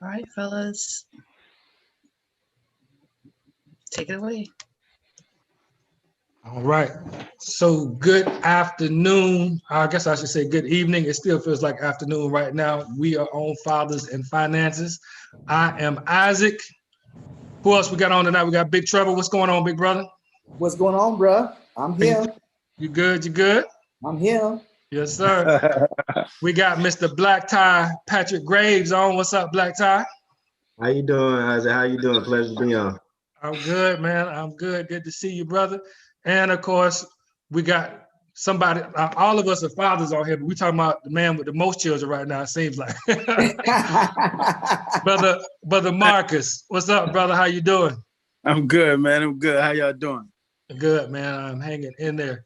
All right, fellas, take it away. All right. So good afternoon. I guess I should say good evening. It still feels like afternoon right now. We are on Fathers and Finances. I am Isaac. Who else we got on tonight? We got Big Trevor. What's going on, big brother? What's going on, bruh? I'm here. You good? You good? I'm here. Yes, sir. We got Mr. Black Tie Patrick Graves on. What's up, Black Tie? How you doing, Isaac? How you doing? Pleasure to be on. I'm good, man. I'm good. Good to see you, brother. And of course, we got somebody, all of us are fathers on here, but we talking about the man with the most children right now, it seems like. Brother Marcus, what's up, brother? How you doing? I'm good, man. I'm good. How y'all doing? Good, man. I'm hanging in there.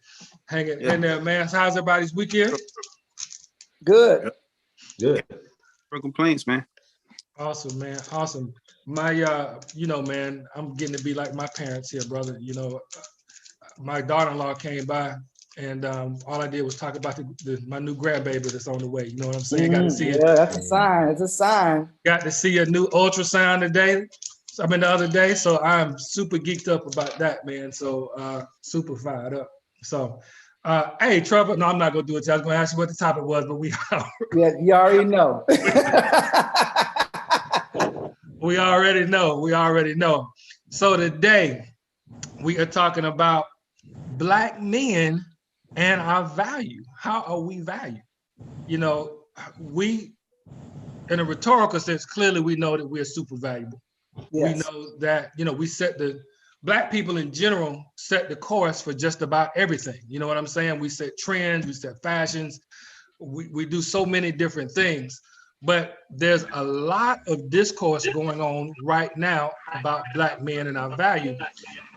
In there, man. So how's everybody's weekend? Good. Good. No complaints, man. Awesome, man. Awesome. My, man, I'm getting to be like my parents here, brother. You know, my daughter-in-law came by, and all I did was talk about my new grandbaby that's on the way. You know what I'm saying? Got to see it. Yeah, that's a sign. It's a sign. Got to see a new ultrasound today. The other day. So I'm super geeked up about that, man. So super fired up. So, hey, Trevor. No, I'm not gonna do it. I was gonna ask you what the topic was, but we Yeah, you already know. we already know. We already know. So today we are talking about Black men and our value. How are we valued? You know, we, in a rhetorical sense, clearly we know that we're super valuable. Yes. We know that, we Black people in general set the course for just about everything. You know what I'm saying? We set trends, we set fashions, we do so many different things. But there's a lot of discourse going on right now about Black men and our value.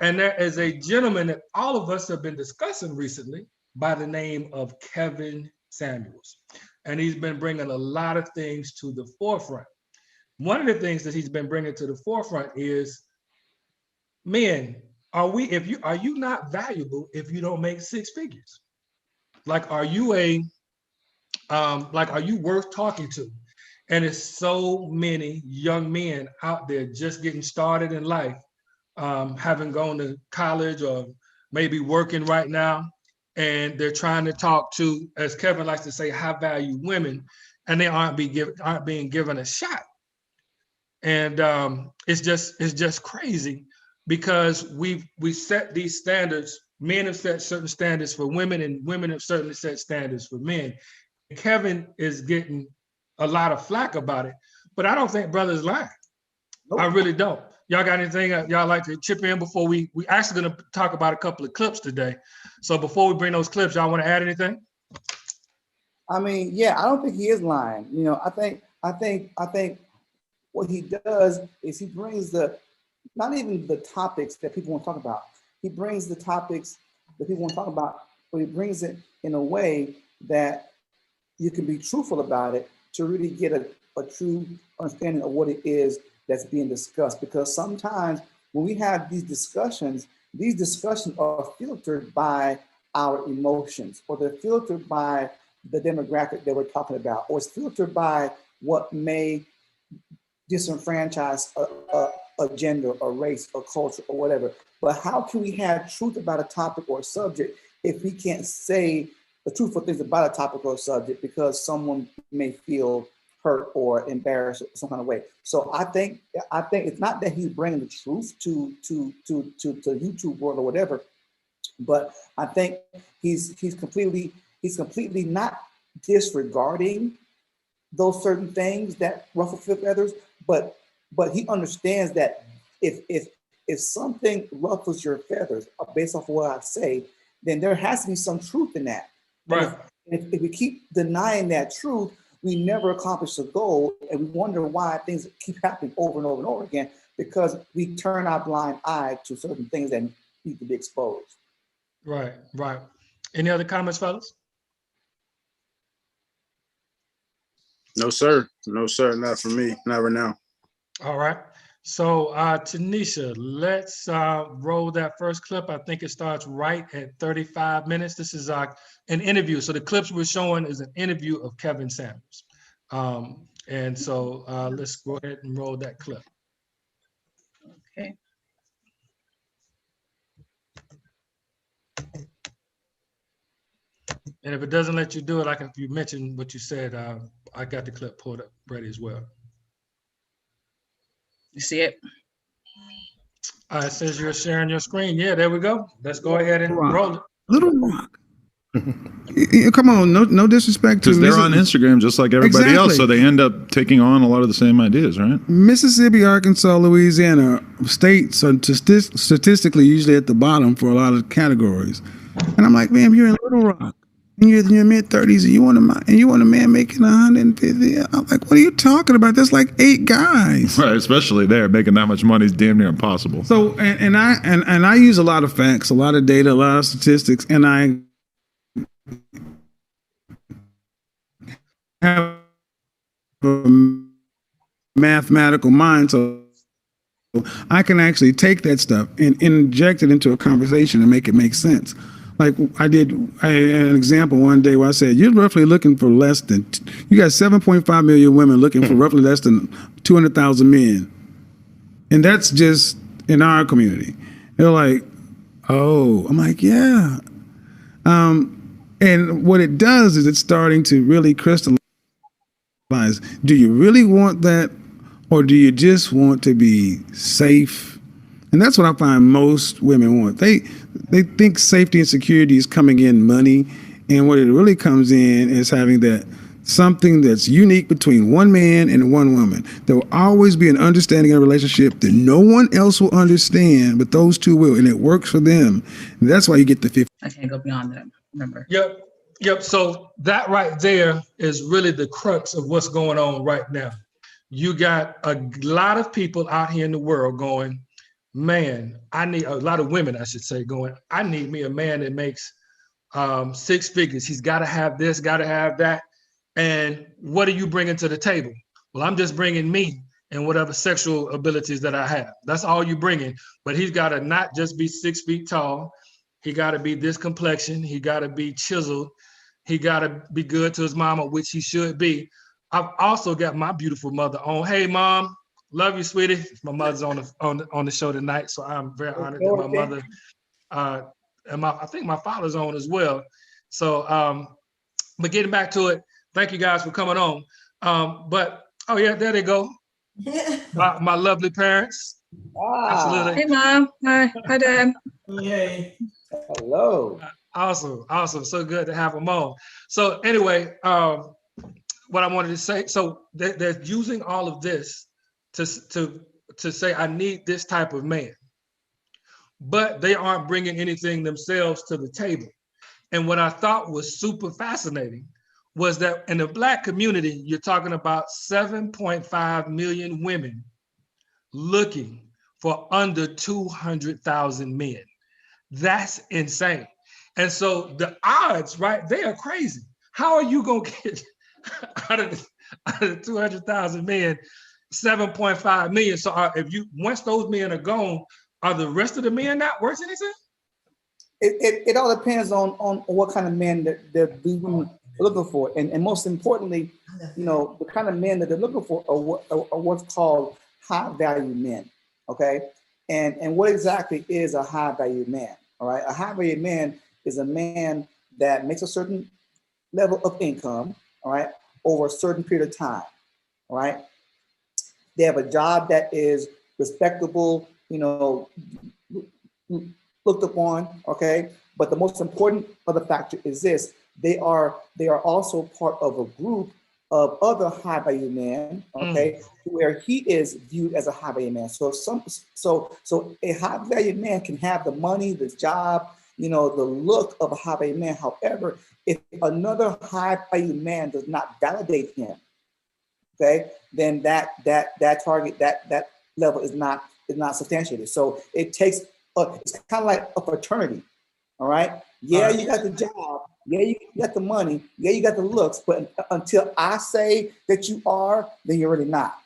And there is a gentleman that all of us have been discussing recently by the name of Kevin Samuels. And he's been bringing a lot of things to the forefront. One of the things that he's been bringing to the forefront is, men, are you not valuable if you don't make six figures? Like, are you worth talking to? And it's so many young men out there just getting started in life, having gone to college or maybe working right now, and they're trying to talk to, as Kevin likes to say, high value women, and they aren't being given a shot. And it's just crazy, because we set these standards. Men have set certain standards for women, and women have certainly set standards for men. Kevin is getting a lot of flack about it, but I don't think brother's lying. Nope. I really don't. Y'all got anything y'all like to chip in before we actually gonna talk about a couple of clips today. So before we bring those clips, y'all want to add anything? I mean, yeah, I don't think he is lying. You know, I think what he does is he brings not even the topics that people want to talk about. He brings the topics that people want to talk about, but he brings it in a way that you can be truthful about it to really get a true understanding of what it is that's being discussed. Because sometimes when we have these discussions are filtered by our emotions, or they're filtered by the demographic that we're talking about, or it's filtered by what may disenfranchise a gender, a race, a culture, or whatever. But how can we have truth about a topic or a subject if we can't say the truthful things about a topic or a subject because someone may feel hurt or embarrassed some kind of way? So I think it's not that he's bringing the truth to YouTube world or whatever, but I think he's completely not disregarding those certain things that ruffle feathers, but he understands that if something ruffles your feathers based off of what I say, then there has to be some truth in that. Right. If we keep denying that truth, we never accomplish the goal, and we wonder why things keep happening over and over and over again, because we turn our blind eye to certain things that need to be exposed. Right. Any other comments, fellas? No, sir. Not for me. Not right now. All right. So, Tanisha, let's roll that first clip. I think it starts right at 35 minutes. This is an interview. So the clips we're showing is an interview of Kevin Samuels. And so let's go ahead and roll that clip. Okay. And if it doesn't let you do it, like if you mentioned what you said, I got the clip pulled up ready as well. You see it? It says you're sharing your screen. Yeah, there we go. Let's go ahead and roll it. Little Rock. Come on, no disrespect to Because they're on Instagram just like everybody else, so they end up taking on a lot of the same ideas, right? Mississippi, Arkansas, Louisiana states are statistically usually at the bottom for a lot of categories. And I'm like, man, you're in Little Rock, and you're in your mid-30s, and you want a man making 150. I'm like, what are you talking about? There's like 8 guys. Right, especially there, making that much money is damn near impossible. So, and I use a lot of facts, a lot of data, a lot of statistics, and I have a mathematical mind, so I can actually take that stuff and inject it into a conversation and make it make sense. Like I had an example one day where I said, you're roughly looking for less than, you got 7.5 million women looking for roughly less than 200,000 men. And that's just in our community. They're like, oh, I'm like, yeah. And what it does is it's starting to really crystallize. Do you really want that, or do you just want to be safe? And that's what I find most women want. They think safety and security is coming in money, and what it really comes in is having that something that's unique between one man and one woman. There will always be an understanding in a relationship that no one else will understand, but those two will, and it works for them. And that's why you get the 50. I can't go beyond that. Remember. Yep. So that right there is really the crux of what's going on right now. You got a lot of people out here in the world going, man, I need a lot of women, I should say, going, I need me a man that makes 6 figures. He's got to have this, got to have that. And what are you bringing to the table? Well, I'm just bringing me and whatever sexual abilities that I have. That's all you're bringing. But he's got to not just be 6 feet tall. He got to be this complexion. He got to be chiseled. He got to be good to his mama, which he should be. I've also got my beautiful mother on. Hey, Mom, love you, sweetie. My mother's on the show tonight, so I'm very honored that my mother and I think my father's on as well. So, but getting back to it, thank you guys for coming on. But oh yeah, there they go. My lovely parents. Absolutely. Hey, Mom. Hi, Dad. Yay. Hello. Awesome. So good to have them on. So anyway, what I wanted to say, so they're using all of this to say, I need this type of man, but they aren't bringing anything themselves to the table. And what I thought was super fascinating was that in the Black community, you're talking about 7.5 million women looking for under 200,000 men. That's insane. And so the odds, right, they are crazy. How are you going to get out of 200,000 men, 7.5 million? So once those men are gone, are the rest of the men not worth anything? It all depends on what kind of men that they're looking for. And most importantly, the kind of men that they're looking for are what's called high value men. Okay. And what exactly is a high value man? All right. A high value man is a man that makes a certain level of income, all right, over a certain period of time. All right. They have a job that is respectable, looked upon, okay? But the most important other factor is this: they are also part of a group of other high value men, okay, where he is viewed as a high value man. So a high value man can have the money, the job, the look of a high value man. However, if another high value man does not validate him, okay, then that target, that level is not substantiated. So it takes it's kind of like a fraternity, all right? Yeah, you got the job. Yeah, you got the money. Yeah, you got the looks. But until I say that you are, then you're really not,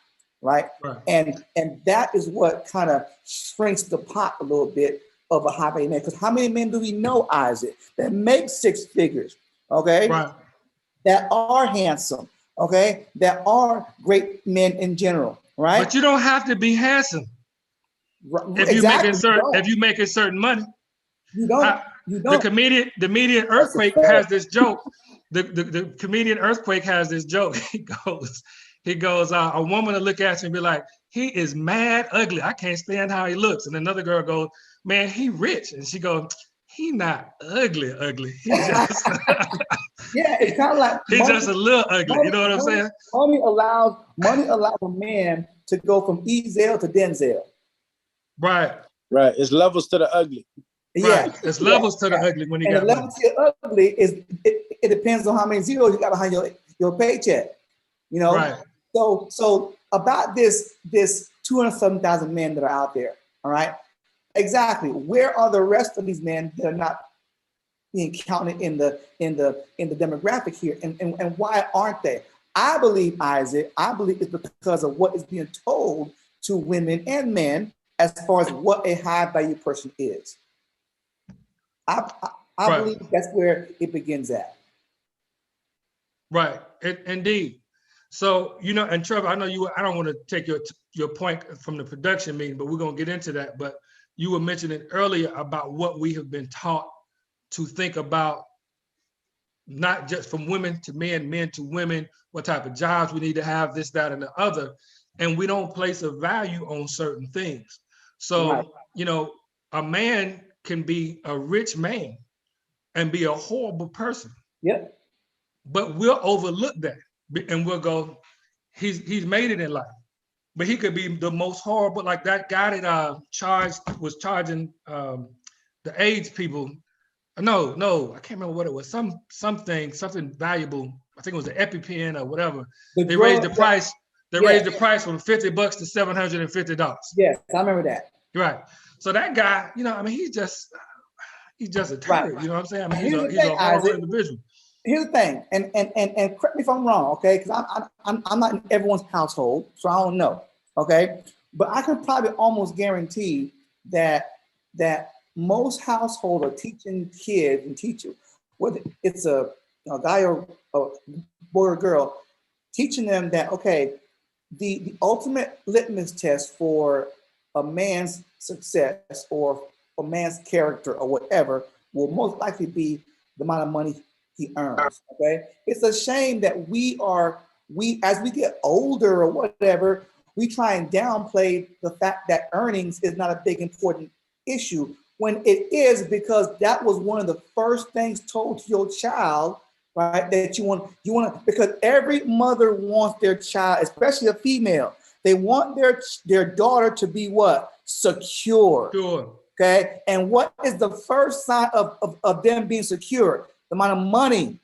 right? And that is what kind of shrinks the pot a little bit of a high value man. Because how many men do we know, Isaac, that make 6 figures, okay? Right. That are handsome, okay, that are great men in general, right? But you don't have to be handsome if you Exactly. making certain money. You don't. You don't. The comedian Earthquake has this joke. The comedian Earthquake has this joke. He goes, a woman will look at you and be like, he is mad ugly. I can't stand how he looks. And another girl goes, man, he rich. And she goes, he not ugly. He just yeah, it's kind of like he's just a little ugly. You know what I'm saying? Money allows a man to go from Ezel to Denzel. Right. Right. It's levels to the ugly. Yeah, right. It's levels to the ugly when he got the level to the ugly is it depends on how many zeros you got behind your paycheck. You know, right. So about this 207,000 men that are out there. All right, exactly. Where are the rest of these men that are not being counted in the demographic here, and why aren't they? I believe, Isaac, it's because of what is being told to women and men as far as what a high value person is. I right. believe that's where it begins at. Right, indeed. So, you know, and Trevor, I know I don't want to take your point from the production meeting, but we're going to get into that. But you were mentioning earlier about what we have been taught to think about, not just from women to men, men to women, what type of jobs we need to have, this, that, and the other. And we don't place a value on certain things. So, right. You know, a man can be a rich man and be a horrible person. Yep. But we'll overlook that and we'll go, he's made it in life. But he could be the most horrible, like that guy that was charging the AIDS people. No, I can't remember what it was. Something valuable. I think it was the EpiPen or whatever. They raised the price. They raised the price from $50 to $750. Yes, I remember that. Right. So that guy, you know, I mean, he's just a turd. Right. You know what I'm saying? I mean, he's a horrible individual. Here's the thing, and correct me if I'm wrong, okay? Because I'm not in everyone's household, so I don't know, okay? But I can probably almost guarantee that most households are teaching kids and teachers, whether it's a guy or a boy or girl, teaching them that, okay, the ultimate litmus test for a man's success or a man's character or whatever will most likely be the amount of money he earns. Okay, it's a shame that we as we get older or whatever, we try and downplay the fact that earnings is not a big important issue when it is, because that was one of the first things told to your child, right? That you want because every mother wants their child, especially a female, they want their daughter to be what? Secure. Sure. Okay, and what is the first sign of them being secure? The amount of money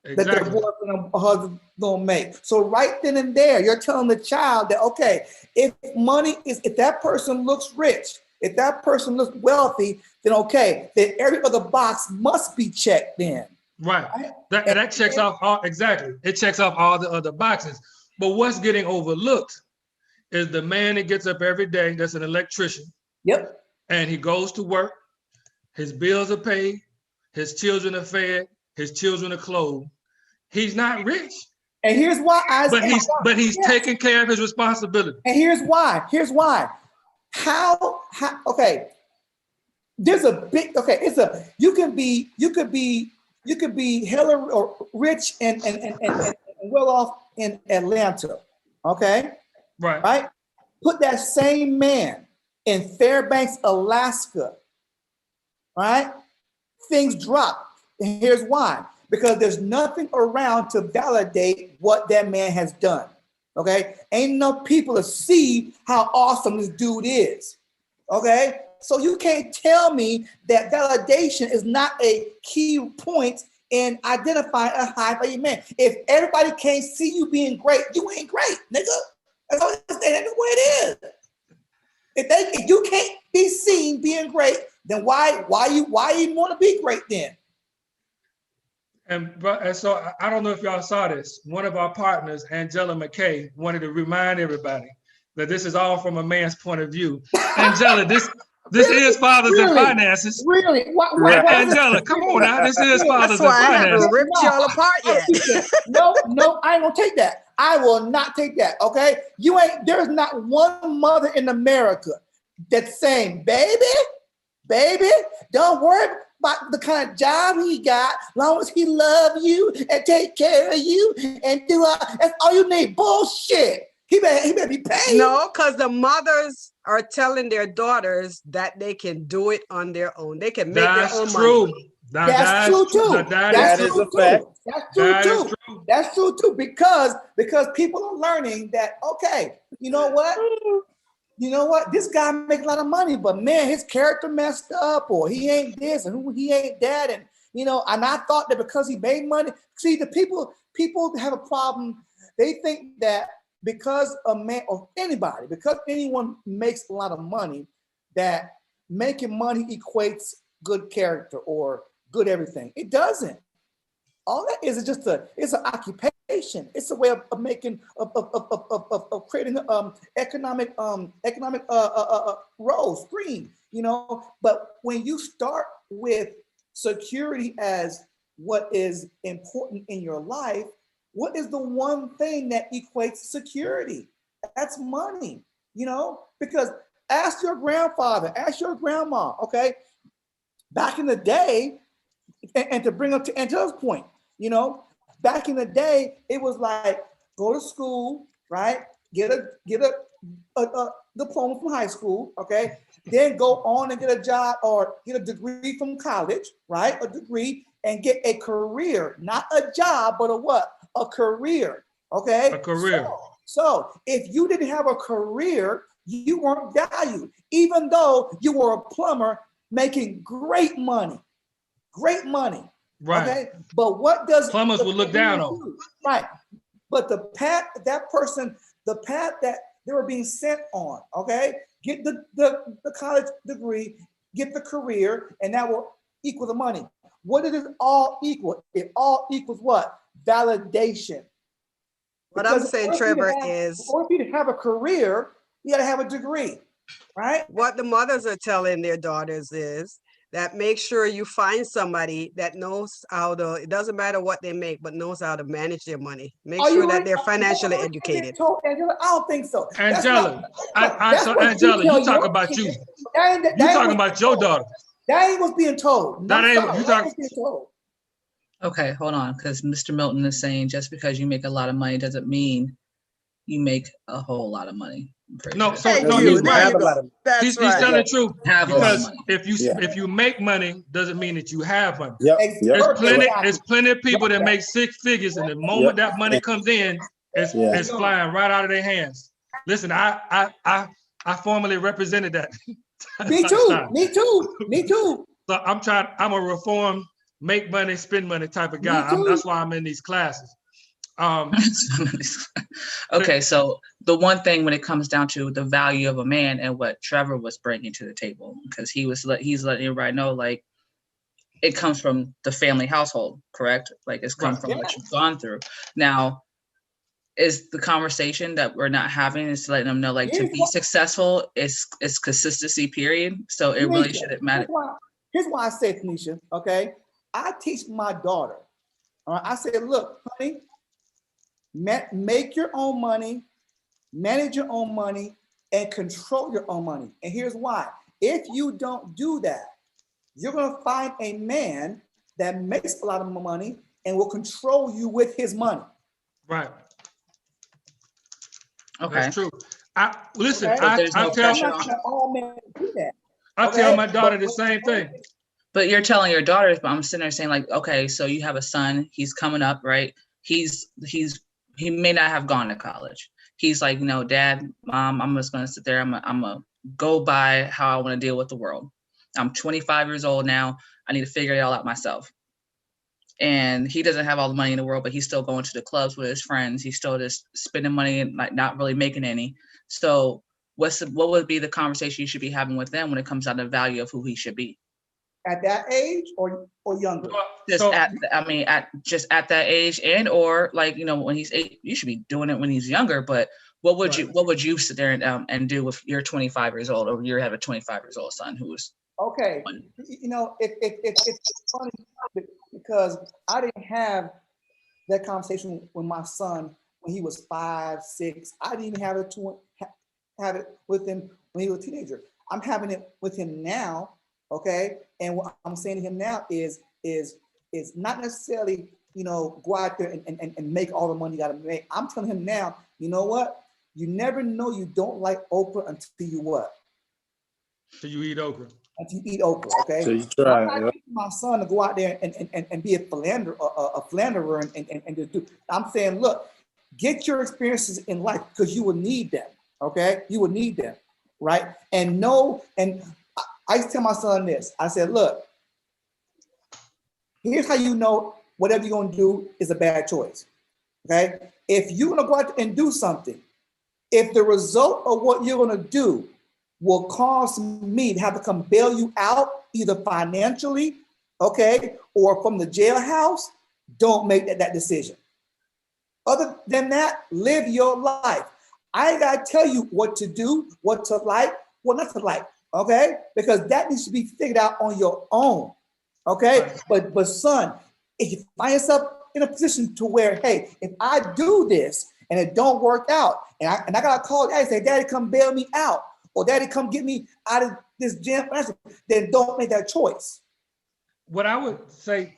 that their boyfriend or husband gonna make. So right then and there, you're telling the child that, okay, if that person looks rich, if that person looks wealthy, then okay, then every other box must be checked then. Right. That checks off all, exactly. It checks off all the other boxes. But what's getting overlooked is the man that gets up every day, that's an electrician. Yep. And he goes to work, his bills are paid, his children are fed, his children are clothed. He's not rich. And here's why, but he's taking care of his responsibility. And here's why. How okay. There's a big you could be hella or rich and well off in Atlanta. Okay? Right? Put that same man in Fairbanks, Alaska. Right? Things drop. And here's why. Because there's nothing around to validate what that man has done. Okay? Ain't enough people to see how awesome this dude is. Okay? So you can't tell me that validation is not a key point in identifying a high value man. If everybody can't see you being great, you ain't great, nigga. That's the way it is. If you can't be seen being great, then why you want to be great then? And so I don't know if y'all saw this. One of our partners, Angela McKay, wanted to remind everybody that this is all from a man's point of view. Angela, This is Fathers and Finances. Really? Right. Angela, come on now. This is Fathers That's and why I haven't Finances. ripped y'all apart yet. No, I ain't gonna take that. I will not take that. Okay, there's not one mother in America that's saying, baby, don't worry about the kind of job he got, long as he love you and take care of you and do that's all you need. Bullshit. He better be paid. No, because the mothers are telling their daughters that they can do it on their own. They can make their own That's true. money. That's true too. That is a fact. That's true too. That's true too. Because people are learning that, okay, you know what? This guy make a lot of money, but man, his character messed up, or he ain't this and he ain't that. And and I thought that because he made money, see, the people have a problem. They think that because a man or anybody, because anyone makes a lot of money, that making money equates good character or good everything. It doesn't. All that is just it's an occupation. It's a way of making of creating economic role stream. But when you start with security as what is important in your life, what is the one thing that equates security? That's money. Because ask your grandfather, ask your grandma. Okay, back in the day, and to bring up to Angela's point, back in the day, it was like go to school, right? Get a diploma from high school, okay? Then go on and get a job or get a degree from college, right? A degree and get a career, not a job, but a career, okay? A career. So if you didn't have a career, you weren't valued, even though you were a plumber making great money. Right. Okay. But what does plumbers would look down on? Right. But the path that they were being sent on, okay, get the college degree, get the career, and that will equal the money. What does it all equal? It all equals what? Validation. What I'm saying, Trevor, is for you to have a career, you got to have a degree, right? what the mothers are telling their daughters is that make sure you find somebody that knows how to, it doesn't matter what they make, but knows how to manage their money. Make sure that they're financially educated. I don't think so. Angela, Angela, you talk about you. You talking about your daughter. That ain't what's being told. That ain't what you talking about. Okay, hold on, because Mr. Milton is saying just because you make a lot of money doesn't mean you make a whole lot of money. No, so Thank no, you. he's right. That's He's right. telling the truth. Have a lot of Because money. if you make money, doesn't mean that you have money. Yep. There's plenty of people that make six figures, and the moment that money comes in, it's flying right out of their hands. Listen, I formerly represented that. Me too. So I'm a reform, make money, spend money type of guy. That's why I'm in these classes. Okay, so the one thing when it comes down to the value of a man and what Trevor was bringing to the table, because he's letting everybody know, like, it comes from the family household, correct? Like, it's come from what you've gone through. Now, is the conversation that we're not having is letting them know, like, to be successful is consistency, period. So it really shouldn't matter. Here's why I say, Tanisha, okay? I teach my daughter. All right, I say, look, honey, make your own money, manage your own money, and control your own money. And here's why. If you don't do that, you're going to find a man that makes a lot of money and will control you with his money. Right. Okay. That's true. I tell my daughter the same thing. But you're telling your daughters, but I'm sitting there saying, like, okay, so you have a son, he's coming up, right? He may not have gone to college. He's like, no, Dad, Mom, I'm just gonna sit there. I'm gonna go by how I want to deal with the world. I'm 25 years old now. I need to figure it all out myself. And he doesn't have all the money in the world, but he's still going to the clubs with his friends. He's still just spending money and like not really making any. So what would be the conversation you should be having with them when it comes down to the value of who he should be? At that age or younger? Just So- just at that age, and or like, when he's 8, you should be doing it when he's younger. But what would you sit there and do if you're 25 years old, or you have a 25 years old son who's okay? It's funny because I didn't have that conversation with my son when he was 5, 6. I didn't even have it with him when he was a teenager. I'm having it with him now, okay? And what I'm saying to him now is not necessarily, go out there and make all the money you gotta make. I'm telling him now, you know what? You never know you don't like okra until you what? So you eat okra. Until you eat okra, okay? So you try. I'm not teaching my son to go out there and be a philanderer and to do. I'm saying, look, get your experiences in life because you will need them, okay? You will need them, right? And I used to tell my son this. I said, look, here's how you know whatever you're gonna do is a bad choice, okay? If you're gonna go out and do something, if the result of what you're gonna do will cause me to have to come bail you out, either financially, okay, or from the jailhouse, don't make that decision. Other than that, live your life. I ain't gotta tell you what to do, what to like, what not to like, okay? Because that needs to be figured out on your own, okay? But son, if you find yourself in a position to where, hey, if I do this and it don't work out, and I gotta call daddy and say, daddy, come bail me out, or daddy, come get me out of this jam, then don't make that choice. What I would say,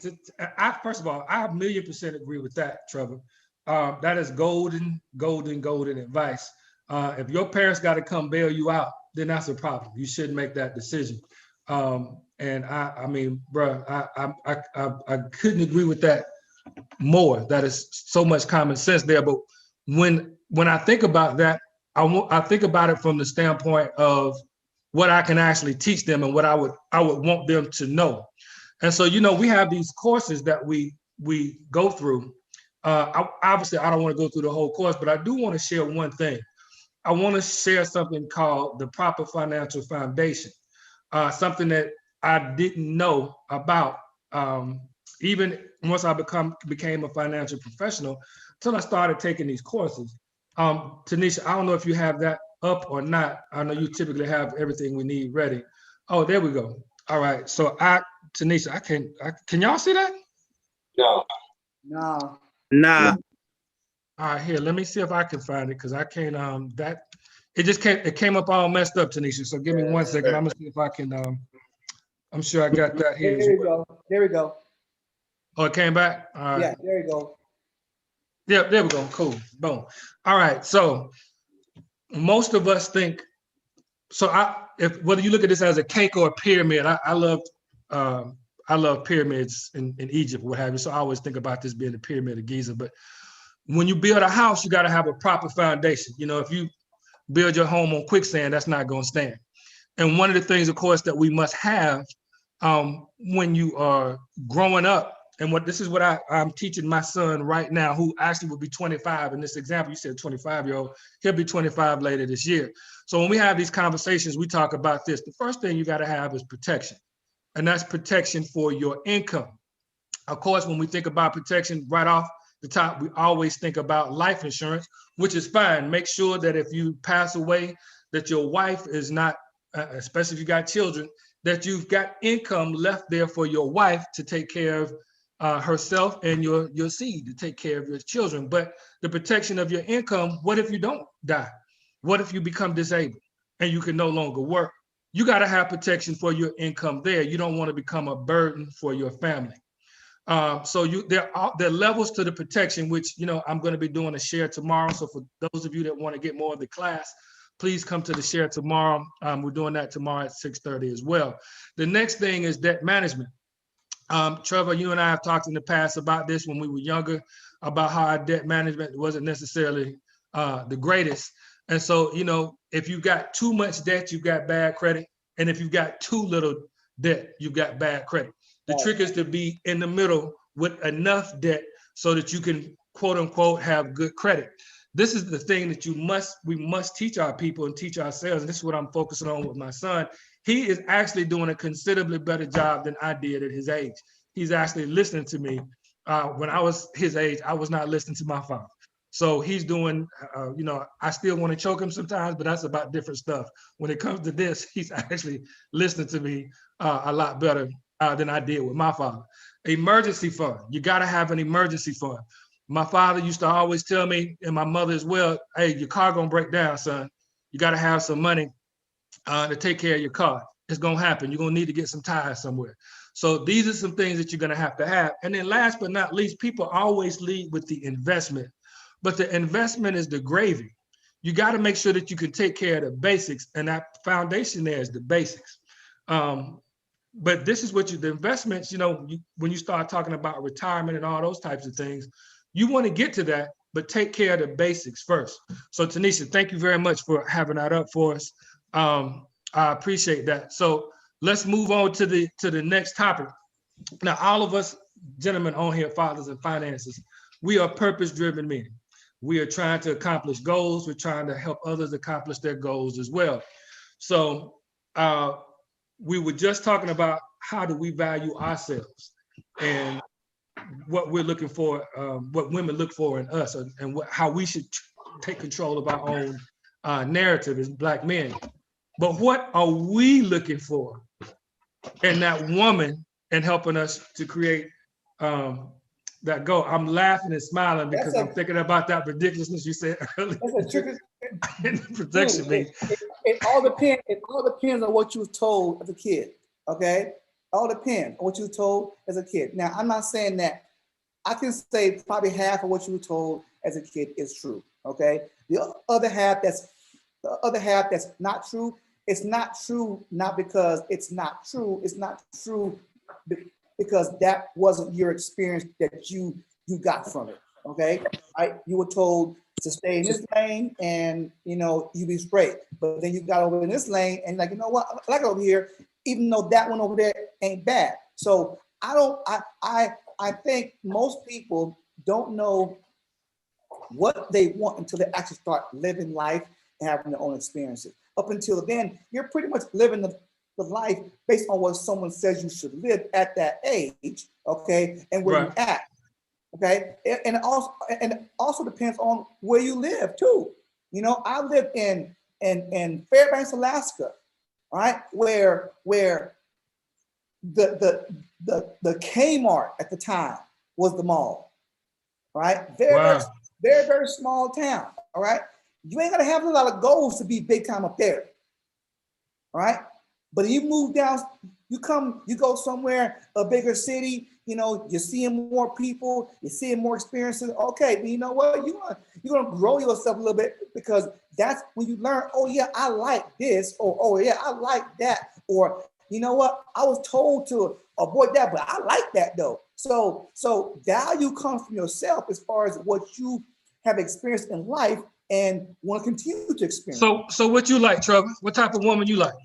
first of all, I 1,000,000% agree with that, Trevor. That is golden advice. If your parents got to come bail you out, then that's a problem. You shouldn't make that decision. And I mean, bro, I couldn't agree with that more. That is so much common sense there. But when I think about that, I think about it from the standpoint of what I can actually teach them and what I would want them to know. And so, we have these courses that we go through. Obviously, I don't want to go through the whole course, but I do want to share one thing. I want to share something called the Proper Financial Foundation, something that I didn't know about even once I became a financial professional until I started taking these courses. Tanisha, I don't know if you have that up or not. I know you typically have everything we need ready. Oh, there we go. All right. So Tanisha, can y'all see that? No. Nah. All right, here, let me see if I can find it because I can't, it came up all messed up, Tanisha. So give me 1 second. I'm gonna see if I can, I'm sure I got that here. There we go. Oh, it came back? All right. Yeah, there you go. Yeah, there we go, cool, boom. All right, so most of us think, whether you look at this as a cake or a pyramid, I love pyramids in Egypt, what have you. So I always think about this being the Pyramid of Giza. But when you build a house, you got to have a proper foundation. If you build your home on quicksand, that's not going to stand. And one of the things, of course, that we must have when you are growing up, and this is what I'm teaching my son right now, who actually will be 25. In this example, you said 25-year-old, he'll be 25 later this year. So when we have these conversations, we talk about this. The first thing you got to have is protection. And that's protection for your income. Of course, when we think about protection right off the top, we always think about life insurance, which is fine. Make sure that if you pass away, that your wife is not, especially if you got children, that you've got income left there for your wife to take care of herself and your seed, to take care of your children. But the protection of your income, what if you don't die? What if you become disabled and you can no longer work? You got to have protection for your income there. You don't want to become a burden for your family. So there are levels to the protection, which, I'm going to be doing a share tomorrow. So for those of you that want to get more of the class, please come to the share tomorrow. We're doing that tomorrow at 6:30 as well. The next thing is debt management. Trevor, you and I have talked in the past about this when we were younger, about how our debt management wasn't necessarily the greatest. And so, if you got too much debt, you've got bad credit. And if you've got too little debt, you've got bad credit. The trick is to be in the middle with enough debt so that you can, quote unquote, have good credit. this is the thing that we must teach our people and teach ourselves. And this is what I'm focusing on with my son. He is actually doing a considerably better job than I did at his age. He's actually listening to me. When I was his age, I was not listening to my father. So he's doing, I still want to choke him sometimes, but that's about different stuff. When it comes to this, he's actually listening to me a lot better than I did with my father. Emergency fund. You got to have an emergency fund. My father used to always tell me, and my mother as well, hey, your car gonna break down, son. You got to have some money to take care of your car. It's gonna happen. You're gonna need to get some tires somewhere. So these are some things that you're gonna have to have. And then last but not least, people always lead with the investment. But the investment is the gravy. You got to make sure that you can take care of the basics, and that foundation there is the basics. But this is what the investments, when you start talking about retirement and all those types of things, you want to get to that, but take care of the basics first. So Tanisha, thank you very much for having that up for us. I appreciate that. So let's move on to the next topic. Now, all of us gentlemen on here, Fathers and Finances, we are purpose-driven men. We are trying to accomplish goals. We're trying to help others accomplish their goals as well. So we were just talking about how do we value ourselves and what we're looking for, what women look for in us, and how we should take control of our own narrative as Black men. But what are we looking for in that woman and helping us to create that goal? I'm laughing and smiling because I'm thinking about that ridiculousness you said earlier. That's a tricky. Protection means. It all depends. It all depends on what you was told as a kid. Okay, all depends on what you were told as a kid. Now, I'm not saying that. I can say probably half of what you were told as a kid is true. Okay, the other half that's not true. It's not true not because it's not true. It's not true because that wasn't your experience that you got from it. Okay, right? You were told to stay in this lane and you be straight, but then you got over in this lane and like, you know what, I like it over here, even though that one over there ain't bad. So I think most people don't know what they want until they actually start living life and having their own experiences. Up until then, you're pretty much living the life based on what someone says you should live at that age, okay, and where you're at, okay, and it also depends on where you live too. I live in Fairbanks, Alaska, all right, where the Kmart at the time was the mall, right? Very small town, all right. You ain't gonna have a lot of goals to be big time up there, all right? But you move down, you go somewhere, a bigger city, you're seeing more people, you're seeing more experiences. Okay, but you know what? You're gonna grow yourself a little bit because that's when you learn, oh yeah, I like this, or oh yeah, I like that, or you know what? I was told to avoid that, but I like that though. So value comes from yourself as far as what you have experienced in life and want to continue to experience. So what you like, Trevor? What type of woman you like?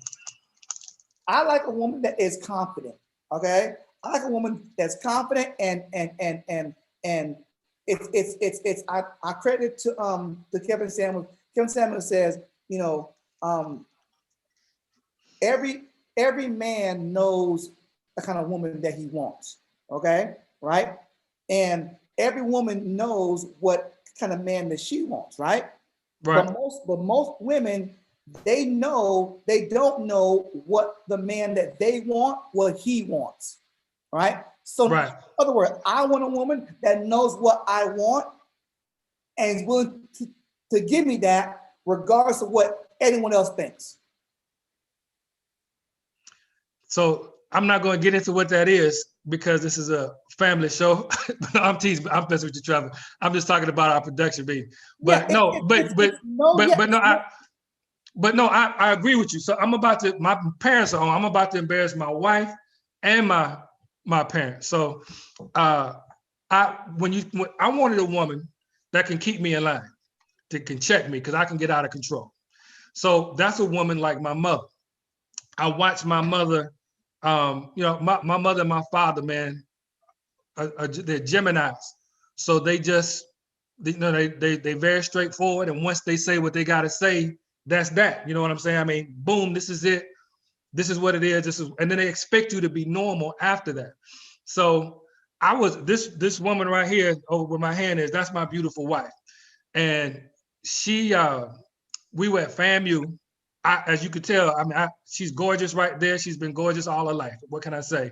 I like a woman that is confident. Okay, I like a woman that's confident and it's I credit to Kevin Samuels. Kevin Samuels says, every man knows the kind of woman that he wants. Okay, right? And every woman knows what kind of man that she wants, right? Right. But most women, they don't know what the man that they want, what he wants, right? So in other words, I want a woman that knows what I want and is willing to give me that regardless of what anyone else thinks. So I'm not going to get into what that is because this is a family show. I'm teasing. I'm messing with you, Trevor. I'm just talking about our production meeting. But I agree with you. So my parents are on. I'm about to embarrass my wife and my parents. So I wanted a woman that can keep me in line, that can check me because I can get out of control. So that's a woman like my mother. I watched my mother. My mother and my father, man, they're Geminis. So they just they very straightforward, and once they say what they got to say, that's that. You know what I'm saying? I mean, boom, this is it. This is what it is. And then they expect you to be normal after that. So I was this woman right here over where my hand is. That's my beautiful wife, and she we were at FAMU. As you could tell, I mean, she's gorgeous right there. She's been gorgeous all her life. What can I say?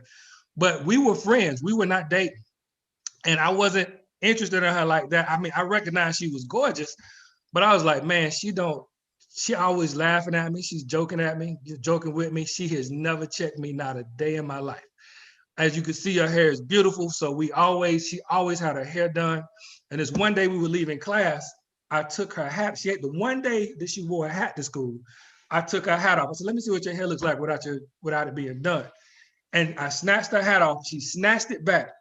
But we were friends. We were not dating, and I wasn't interested in her like that. I mean, I recognized she was gorgeous, but I was like, man, she always laughing at me. She's joking at me, joking with me. She has never checked me not a day in my life. As you can see, her hair is beautiful. So she always had her hair done. And this one day we were leaving class, I took her hat. She had the one day that she wore a hat to school. I took her hat off. I said, let me see what your hair looks like without it being done. And I snatched her hat off. She snatched it back.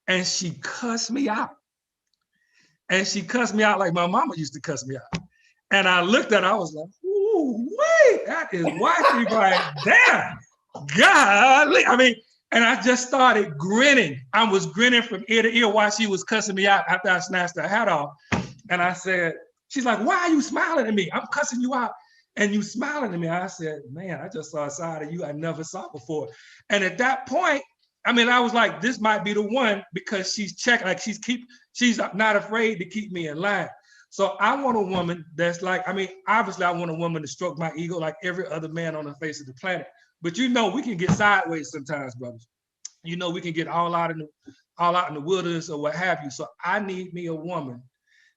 And she cussed me out. And she cussed me out like my mama used to cuss me out. And I looked at her, I was like, ooh, wait, that is wifey right there. Golly. I mean, and I just started grinning. I was grinning from ear to ear while she was cussing me out after I snatched her hat off. And I said, she's like, why are you smiling at me? I'm cussing you out and you smiling at me. I said, man, I just saw a side of you I never saw before. And at that point, I mean, I was like, this might be the one, because she's checking, like she's not afraid to keep me in line. So I want a woman that's like, I mean, obviously I want a woman to stroke my ego like every other man on the face of the planet. But you know, we can get sideways sometimes, brothers. You know, we can get all out in the wilderness or what have you. So I need me a woman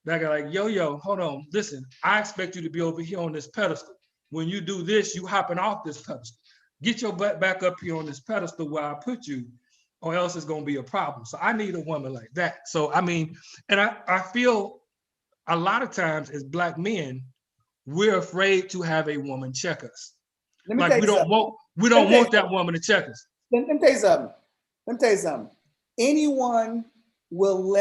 that got like, yo, hold on, listen, I expect you to be over here on this pedestal. When you do this, you hopping off this pedestal. Get your butt back up here on this pedestal where I put you, or else it's gonna be a problem. So I need a woman like that. So I mean, and I feel a lot of times as Black men, we're afraid to have a woman check us. Like we don't want that woman to check us. Let me tell you something. Anyone will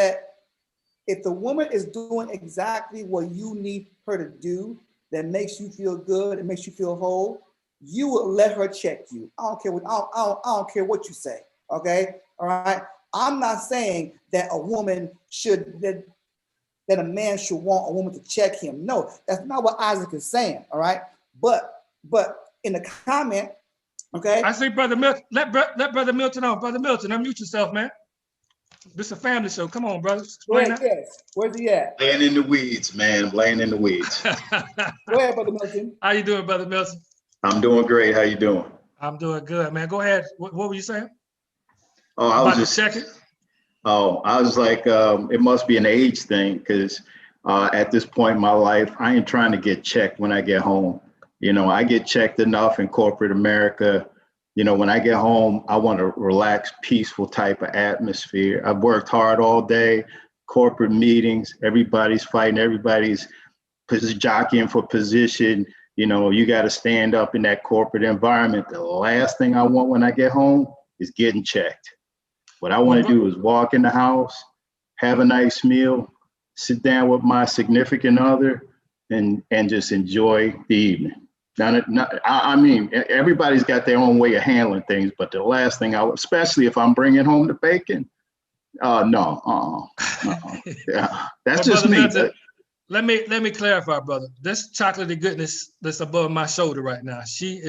if the woman is doing exactly what you need her to do, that makes you feel good, it makes you feel whole, you will let her check you. I don't care what you say. Okay, all right. I'm not saying that that a man should want a woman to check him. No, that's not what Isaac is saying. All right, but in the comment, okay. I see Brother Milton. Let Brother Milton on. Brother Milton, unmute yourself, man. This is a family show. Come on, brother. Yes. Where's he at? Laying in the weeds, man. Laying in the weeds. Go ahead, Brother Milton. How you doing, Brother Milton? I'm doing great. How you doing? I'm doing good, man. Go ahead. What were you saying? Oh, I was just checking. Oh, I was like, it must be an age thing, because at this point in my life, I ain't trying to get checked when I get home. You know, I get checked enough in corporate America. You know, when I get home, I want a relaxed, peaceful type of atmosphere. I've worked hard all day, corporate meetings, everybody's fighting, everybody's jockeying for position. You know, you got to stand up in that corporate environment. The last thing I want when I get home is getting checked. What I want to do is walk in the house, have a nice meal, sit down with my significant other, and just enjoy the evening. I mean, everybody's got their own way of handling things, but the last thing especially if I'm bringing home the bacon, no. Yeah, that's just me. Let me clarify, brother. This chocolatey goodness that's above my shoulder right now, she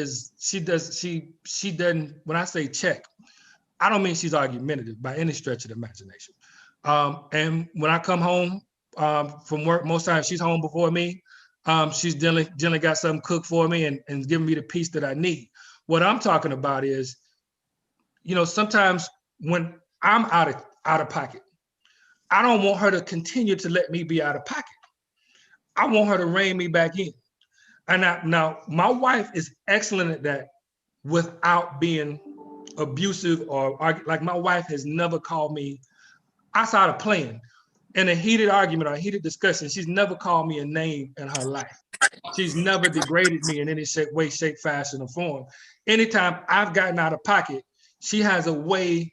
doesn't, when I say check, I don't mean she's argumentative by any stretch of the imagination. And when I come home from work, most times she's home before me. She's generally got something cooked for me and giving me the piece that I need. What I'm talking about is, you know, sometimes when I'm out of pocket, I don't want her to continue to let me be out of pocket. I want her to rein me back in. And now my wife is excellent at that without being abusive or like my wife has never called me outside of playing in a heated argument or a heated discussion. She's never called me a name in her life. She's never degraded me in any way, shape, fashion, or form. Anytime I've gotten out of pocket, she has a way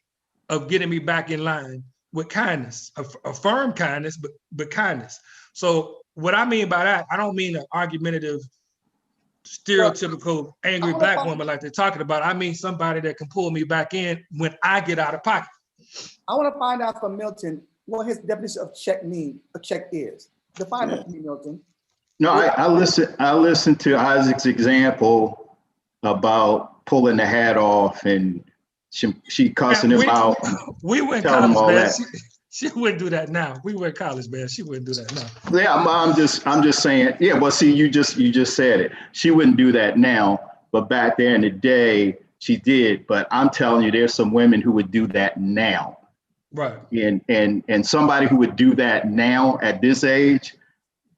of getting me back in line with kindness, a firm kindness, but kindness. So what I mean by that, I don't mean an argumentative, stereotypical angry Black woman like they're talking about. I mean somebody that can pull me back in when I get out of pocket. I want to find out from Milton, what his definition of check is. Define it for me, Milton. No, I listened to Isaac's example about pulling the hat off and she cussing him out. We went college, man. She wouldn't do that now. We went college, man. She wouldn't do that now. Yeah, I'm just saying. Yeah, well, see, you just said it. She wouldn't do that now, but back there in the day, she did. But I'm telling you, there's some women who would do that now. Right. And somebody who would do that now at this age,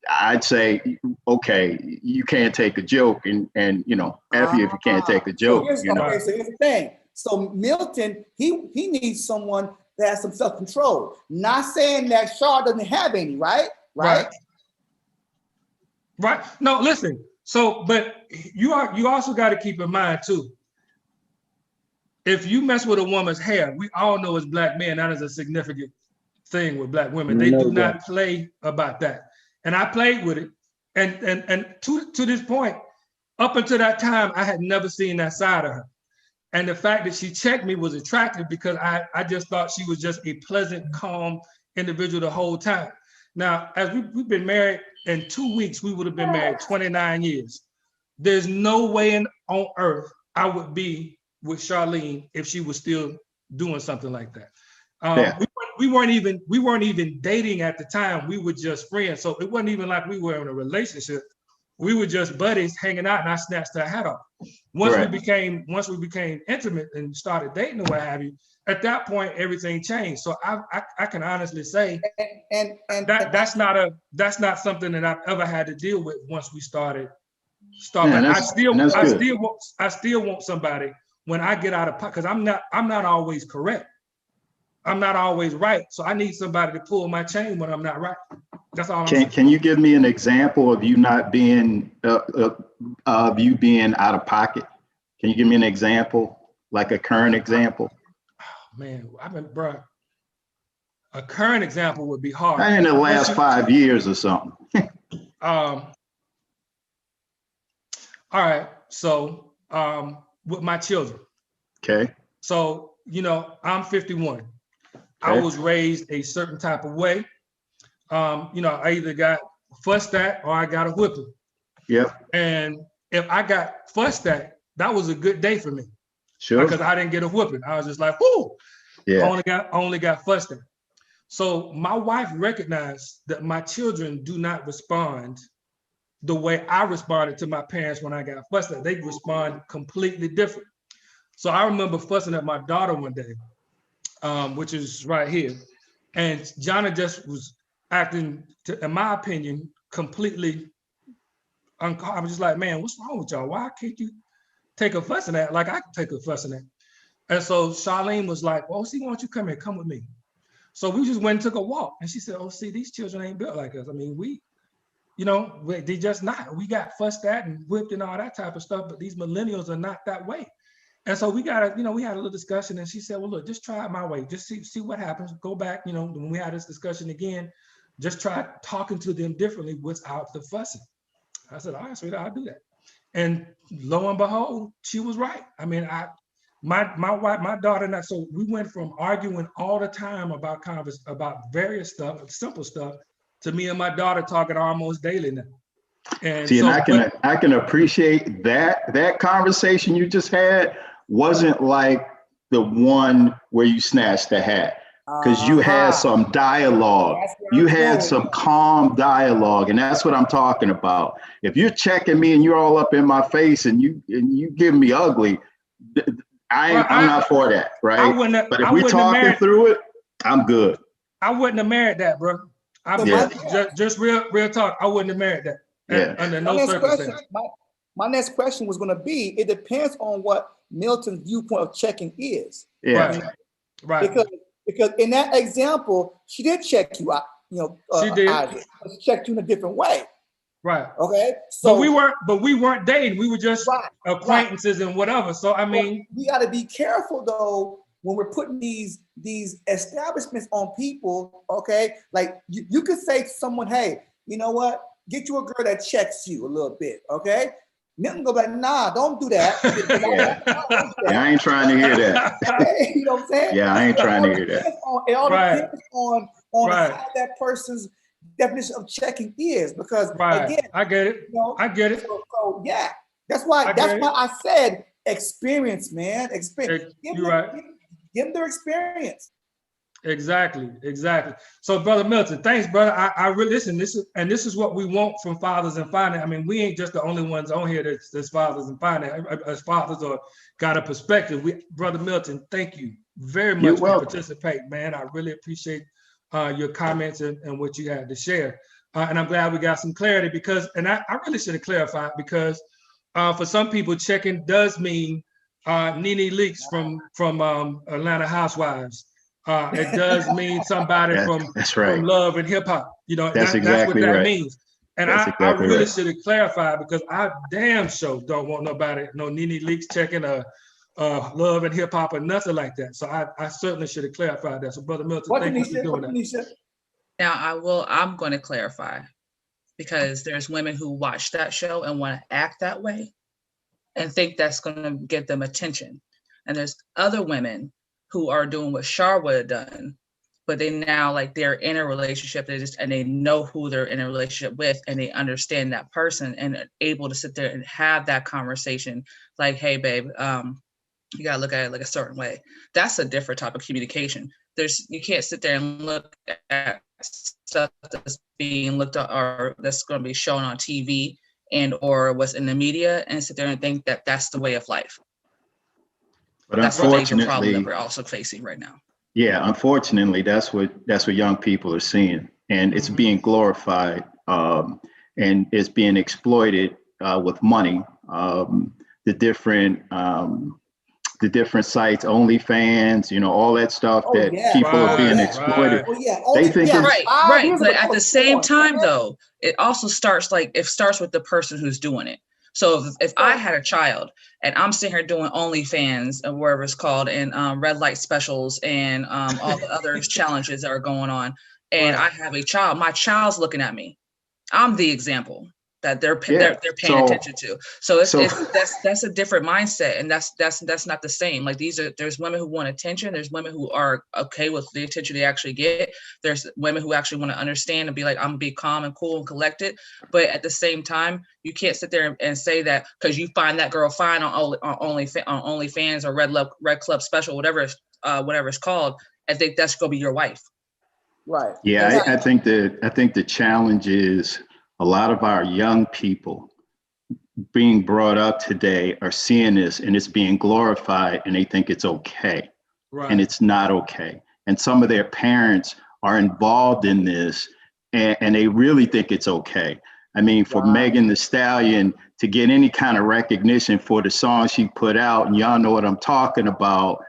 I'd say, okay, you can't take a joke, and you know, F you if you can't take a joke. So here's the thing. So Milton, he needs someone that has some self-control. Not saying that Shaw doesn't have any, right? Right. No, listen. So, but you also got to keep in mind too. If you mess with a woman's hair, we all know as Black men that is a significant thing with Black women. They do not play about that. And I played with it, and to this point, up until that time, I had never seen that side of her. And the fact that she checked me was attractive because I just thought she was just a pleasant, calm individual the whole time. Now, as we've been married, in 2 weeks, we would have been married 29 years. There's no way on earth I would be with Charlene if she was still doing something like that. We weren't even dating at the time. We were just friends. So it wasn't even like we were in a relationship. We were just buddies hanging out, and I snatched her hat off. Once we became intimate and started dating and what have you, at that point everything changed. So I can honestly say that's not something that I've ever had to deal with once we started. I still want somebody when I get out of pocket, because I'm not always correct. I'm not always right. So I need somebody to pull my chain when I'm not right. That's all I'm saying. Can you give me an example of you not being, of you being out of pocket? Can you give me an example, like a current example? Oh, man, a current example would be hard. In the last 5 years or something. All right, so with my children. Okay. So, you know, I'm 51. Okay. I was raised a certain type of way. You know, I either got fussed at or I got a whipping. Yeah. And if I got fussed at, that was a good day for me. Sure. Because I didn't get a whipping. I was just like, whoo. Yeah. I only got fussed at. So my wife recognized that my children do not respond the way I responded to my parents when I got fussed at. They respond completely different. So I remember fussing at my daughter one day, which is right here. And Jonna just was acting, in my opinion, completely uncomfortable. I was just like, man, what's wrong with y'all? Why can't you take a fussing at like I can take a fussing at? And so Charlene was like, well, see, why don't you come here, come with me? So we just went and took a walk. And she said, oh, see, these children ain't built like us. I mean, they just not. We got fussed at and whipped and all that type of stuff, but these millennials are not that way. And so we had a little discussion, and she said, well, look, just try it my way. Just see what happens. Go back, when we had this discussion again, just try talking to them differently without the fussing. I said, all right, sweetheart, I'll do that. And lo and behold, she was right. I mean, my wife, my daughter and I, so we went from arguing all the time about various stuff, simple stuff, to me and my daughter talking almost daily now. And see, so, I can appreciate that conversation you just had wasn't like the one where you snatched the hat, because you had some dialogue. You had some calm dialogue, and that's what I'm talking about. If you're checking me and you're all up in my face and you give me ugly, I'm not for that, right? But if we're talking through it, I'm good. I wouldn't have married that, bro. Just real talk. I wouldn't have married that. Yeah. Under no circumstances. My next question was going to be: it depends on what Milton's viewpoint of checking is. Yeah. Right. Because in that example, she did check you out. She did. She checked you in a different way. Right. Okay. So but we weren't dating. We were just acquaintances and whatever. So I mean, we got to be careful though when we're putting these establishments on people. Okay. Like you could say to someone, hey, you know what? Get you a girl that checks you a little bit. Okay. Milton go like, nah, don't do that. Yeah, I ain't trying to hear that. Okay, you know what I'm saying? Yeah, I ain't trying to hear that. It all depends on on how that person's definition of checking is, because again, I get it. I get it. So yeah, that's why I said experience, man. Experience. Give them their experience. Exactly. So, Brother Milton, thanks, brother. I really listen. This is what we want from Fathers and Finance. I mean, we ain't just the only ones on here that's Fathers and Finance. As fathers or got a perspective. Brother Milton, thank you very much for participating, man. I really appreciate your comments and what you had to share. And I'm glad we got some clarity because, and I really should have clarified because for some people, checking does mean Nene Leakes from Atlanta Housewives. It does mean somebody from Love and Hip Hop. You know, that's what that means. And I really should have clarified because I damn sure don't want nobody, no Nene Leakes checking Love and Hip Hop or nothing like that. So I certainly should have clarified that. So, Brother Milton, thank you for doing that. Now I'm going to clarify because there's women who watch that show and want to act that way and think that's going to get them attention. And there's other women who are doing what Shar would have done, but they now like they're in a relationship, and they know who they're in a relationship with, and they understand that person and are able to sit there and have that conversation. Like, hey, babe, you gotta look at it like a certain way. That's a different type of communication. You can't sit there and look at stuff that's being looked at or that's going to be shown on TV and or what's in the media and sit there and think that that's the way of life. But that's the major problem that we're also facing right now. Yeah, unfortunately, that's what young people are seeing, and it's being glorified, and it's being exploited with money. The different sites, OnlyFans, you know, all that stuff people are being exploited. They think right. But at the same time, though, it also starts with the person who's doing it. So if I had a child and I'm sitting here doing OnlyFans and wherever it's called and red light specials and all the other challenges that are going on, and I have a child, my child's looking at me. I'm the example that they're paying attention to. So that's a different mindset, and that's not the same. Like there's women who want attention. There's women who are okay with the attention they actually get. There's women who actually want to understand and be like, I'm gonna be calm and cool and collected. But at the same time, you can't sit there and say that because you find that girl fine on OnlyFans or Red Club Special, whatever it's called, and think that's gonna be your wife. Right. Yeah, I think the challenge is a lot of our young people being brought up today are seeing this and it's being glorified and they think it's okay. Right. And it's not okay. And some of their parents are involved in this and they really think it's okay. I mean, for Megan Thee Stallion to get any kind of recognition for the song she put out, and y'all know what I'm talking about,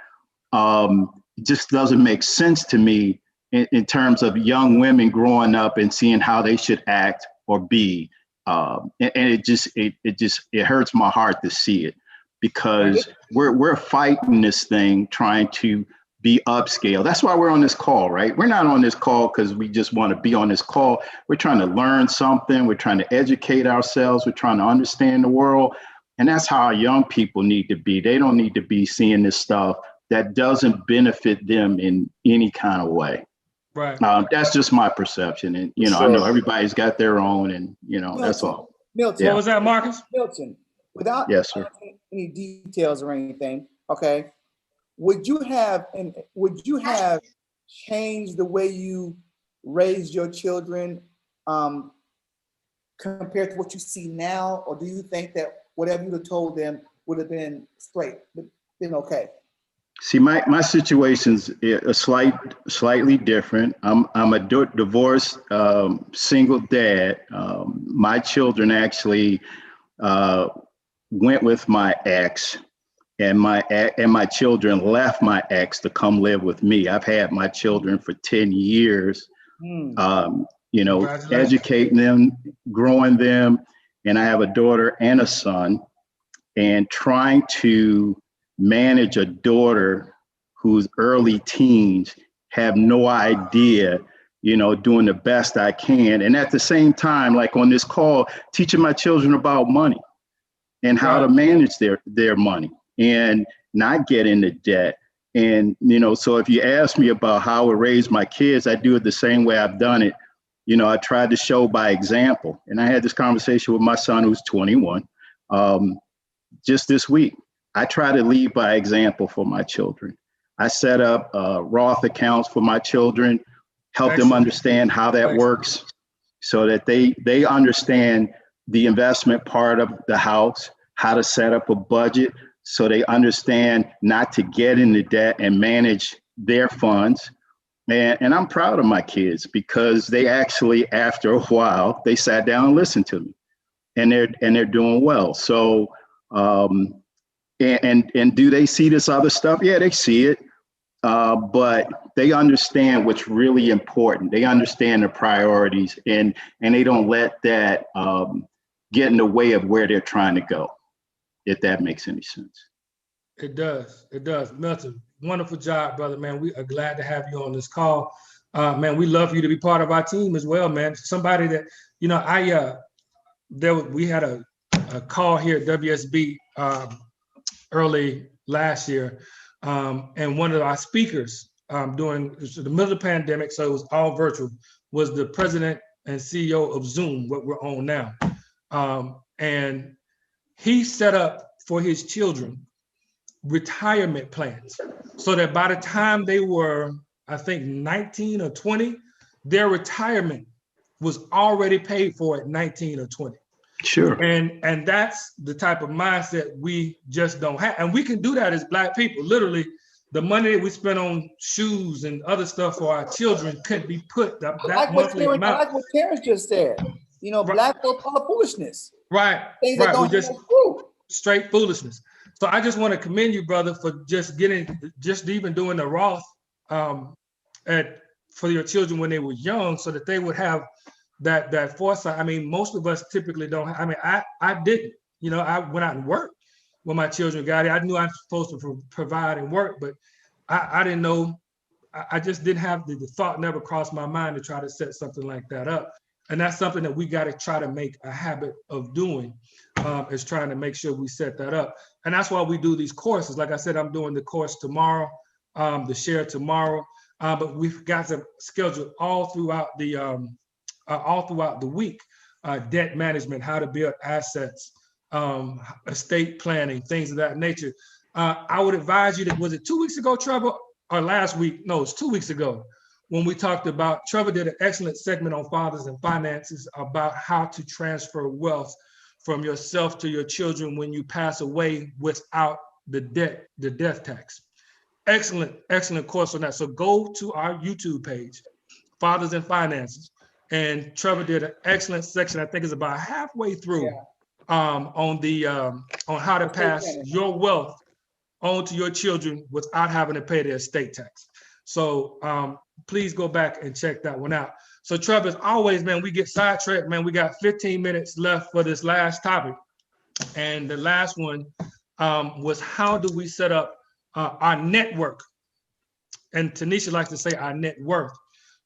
it just doesn't make sense to me in terms of young women growing up and seeing how they should act or be, and it hurts my heart to see it because we're fighting this thing, trying to be upscale. That's why we're on this call, right? We're not on this call because we just want to be on this call. We're trying to learn something. We're trying to educate ourselves. We're trying to understand the world, and that's how our young people need to be. They don't need to be seeing this stuff that doesn't benefit them in any kind of way. Right. That's just my perception. And, you know, I know everybody's got their own and, you know, Milton, that's all. Milton. What was that, Marcus? Milton, without any details or anything, okay, would you have changed the way you raised your children compared to what you see now? Or do you think that whatever you have told them would have been straight, been okay? See, my situation's slightly different. I'm a divorced single dad. My children actually went with my ex, and my children left my ex to come live with me. I've had my children for 10 years. You know, educating them, growing them, and I have a daughter and a son, and trying to manage a daughter whose early teens have no idea, you know, doing the best I can. And at the same time, like on this call, teaching my children about money and how to manage their money and not get into debt And, so if you ask me about how I raise my kids, I do it the same way I've done it. I tried to show by example. And I had this conversation with my son who's 21 just this week. I try to lead by example for my children. I set up Roth accounts for my children, help them understand how that works so that they understand the investment part of the house, how to set up a budget so they understand not to get into debt and manage their funds. And I'm proud of my kids because they actually, after a while, they sat down and listened to me, and they're doing well. So, and do they see this other stuff? Yeah, they see it, but they understand what's really important. They understand the priorities, and they don't let that get in the way of where they're trying to go, if that makes any sense. It does. It does. Milton, wonderful job, brother, man. We are glad to have you on this call. Man, we love you to be part of our team as well, man. Somebody that, we had a call here at WSB early last year, and one of our speakers during the middle of the pandemic, so it was all virtual, was the president and CEO of Zoom, what we're on now. And he set up for his children retirement plans so that by the time they were, I think, 19 or 20, their retirement was already paid for at 19 or 20. Sure. And that's the type of mindset we just don't have. And we can do that as Black people. Literally, the money that we spend on shoes and other stuff for our children could be put that monthly amount. I like what Terrence just said. Black folk are foolishness. Right. Things that don't have fruit. Straight foolishness. So I just want to commend you, brother, for just even doing the Roth for your children when they were young, so that they would have that foresight. I mean, most of us typically don't. I didn't. I went out and worked when my children got it. I knew I was supposed to provide and work, but I didn't know. I just didn't have the thought never crossed my mind to try to set something like that up. And that's something that we got to try to make a habit of doing, is trying to make sure we set that up. And that's why we do these courses. Like I said, I'm doing the course tomorrow, the share tomorrow, but we've got to schedule all throughout the week, debt management, how to build assets, estate planning, things of that nature. I would advise you was it 2 weeks ago, Trevor, or last week? No, it's 2 weeks ago, when we talked about, Trevor did an excellent segment on Fathers and Finances about how to transfer wealth from yourself to your children when you pass away without the death tax. Excellent course on that. So go to our YouTube page, Fathers and Finances, and Trevor did an excellent section. I think it's about halfway through on how to pass your wealth on to your children without having to pay their estate tax. So please go back and check that one out. So Trevor, as always, man, we get sidetracked, man. We got 15 minutes left for this last topic. And the last one was, how do we set up our network? And Tanisha likes to say our net worth,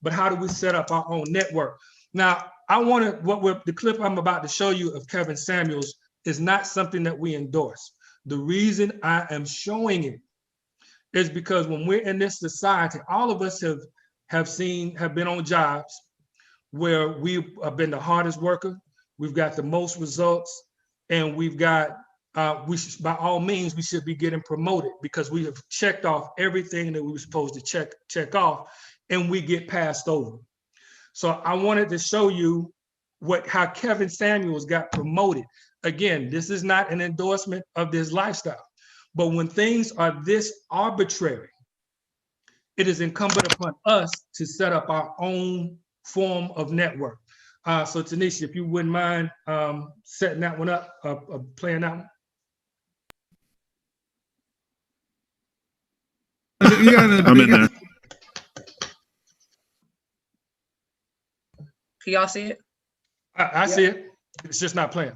but how do we set up our own network? Now, the clip I'm about to show you of Kevin Samuels is not something that we endorse. The reason I am showing it is because when we're in this society, all of us have been on jobs where we have been the hardest worker, we've got the most results, and we've got, by all means, we should be getting promoted because we have checked off everything that we were supposed to check off, and we get passed over. So I wanted to show you how Kevin Samuels got promoted. Again, this is not an endorsement of this lifestyle, but when things are this arbitrary, it is incumbent upon us to set up our own form of network. So Tanisha, if you wouldn't mind setting that one up, playing that one. I'm in there. Can y'all see it? I see it. It's just not playing.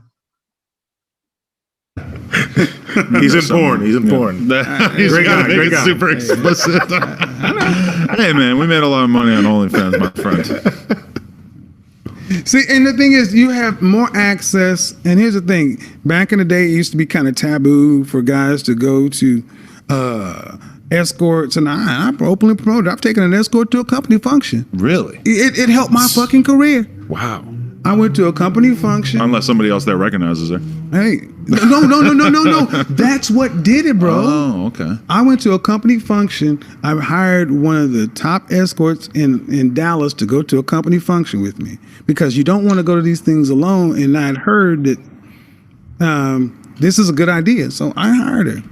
He's in porn. He's in porn. He's got to make it super explicit. Hey, man, we made a lot of money on OnlyFans, my friend. See, and the thing is, you have more access. And here's the thing. Back in the day, it used to be kind of taboo for guys to go to escorts, and I'm openly promoted. I've taken an escort to a company function. Really? It helped my fucking career. Wow. I went to a company function. Unless somebody else there recognizes her. Hey, no. That's what did it, bro. Oh, okay. I went to a company function. I hired one of the top escorts in Dallas to go to a company function with me, because you don't want to go to these things alone. And I'd heard that this is a good idea. So I hired her,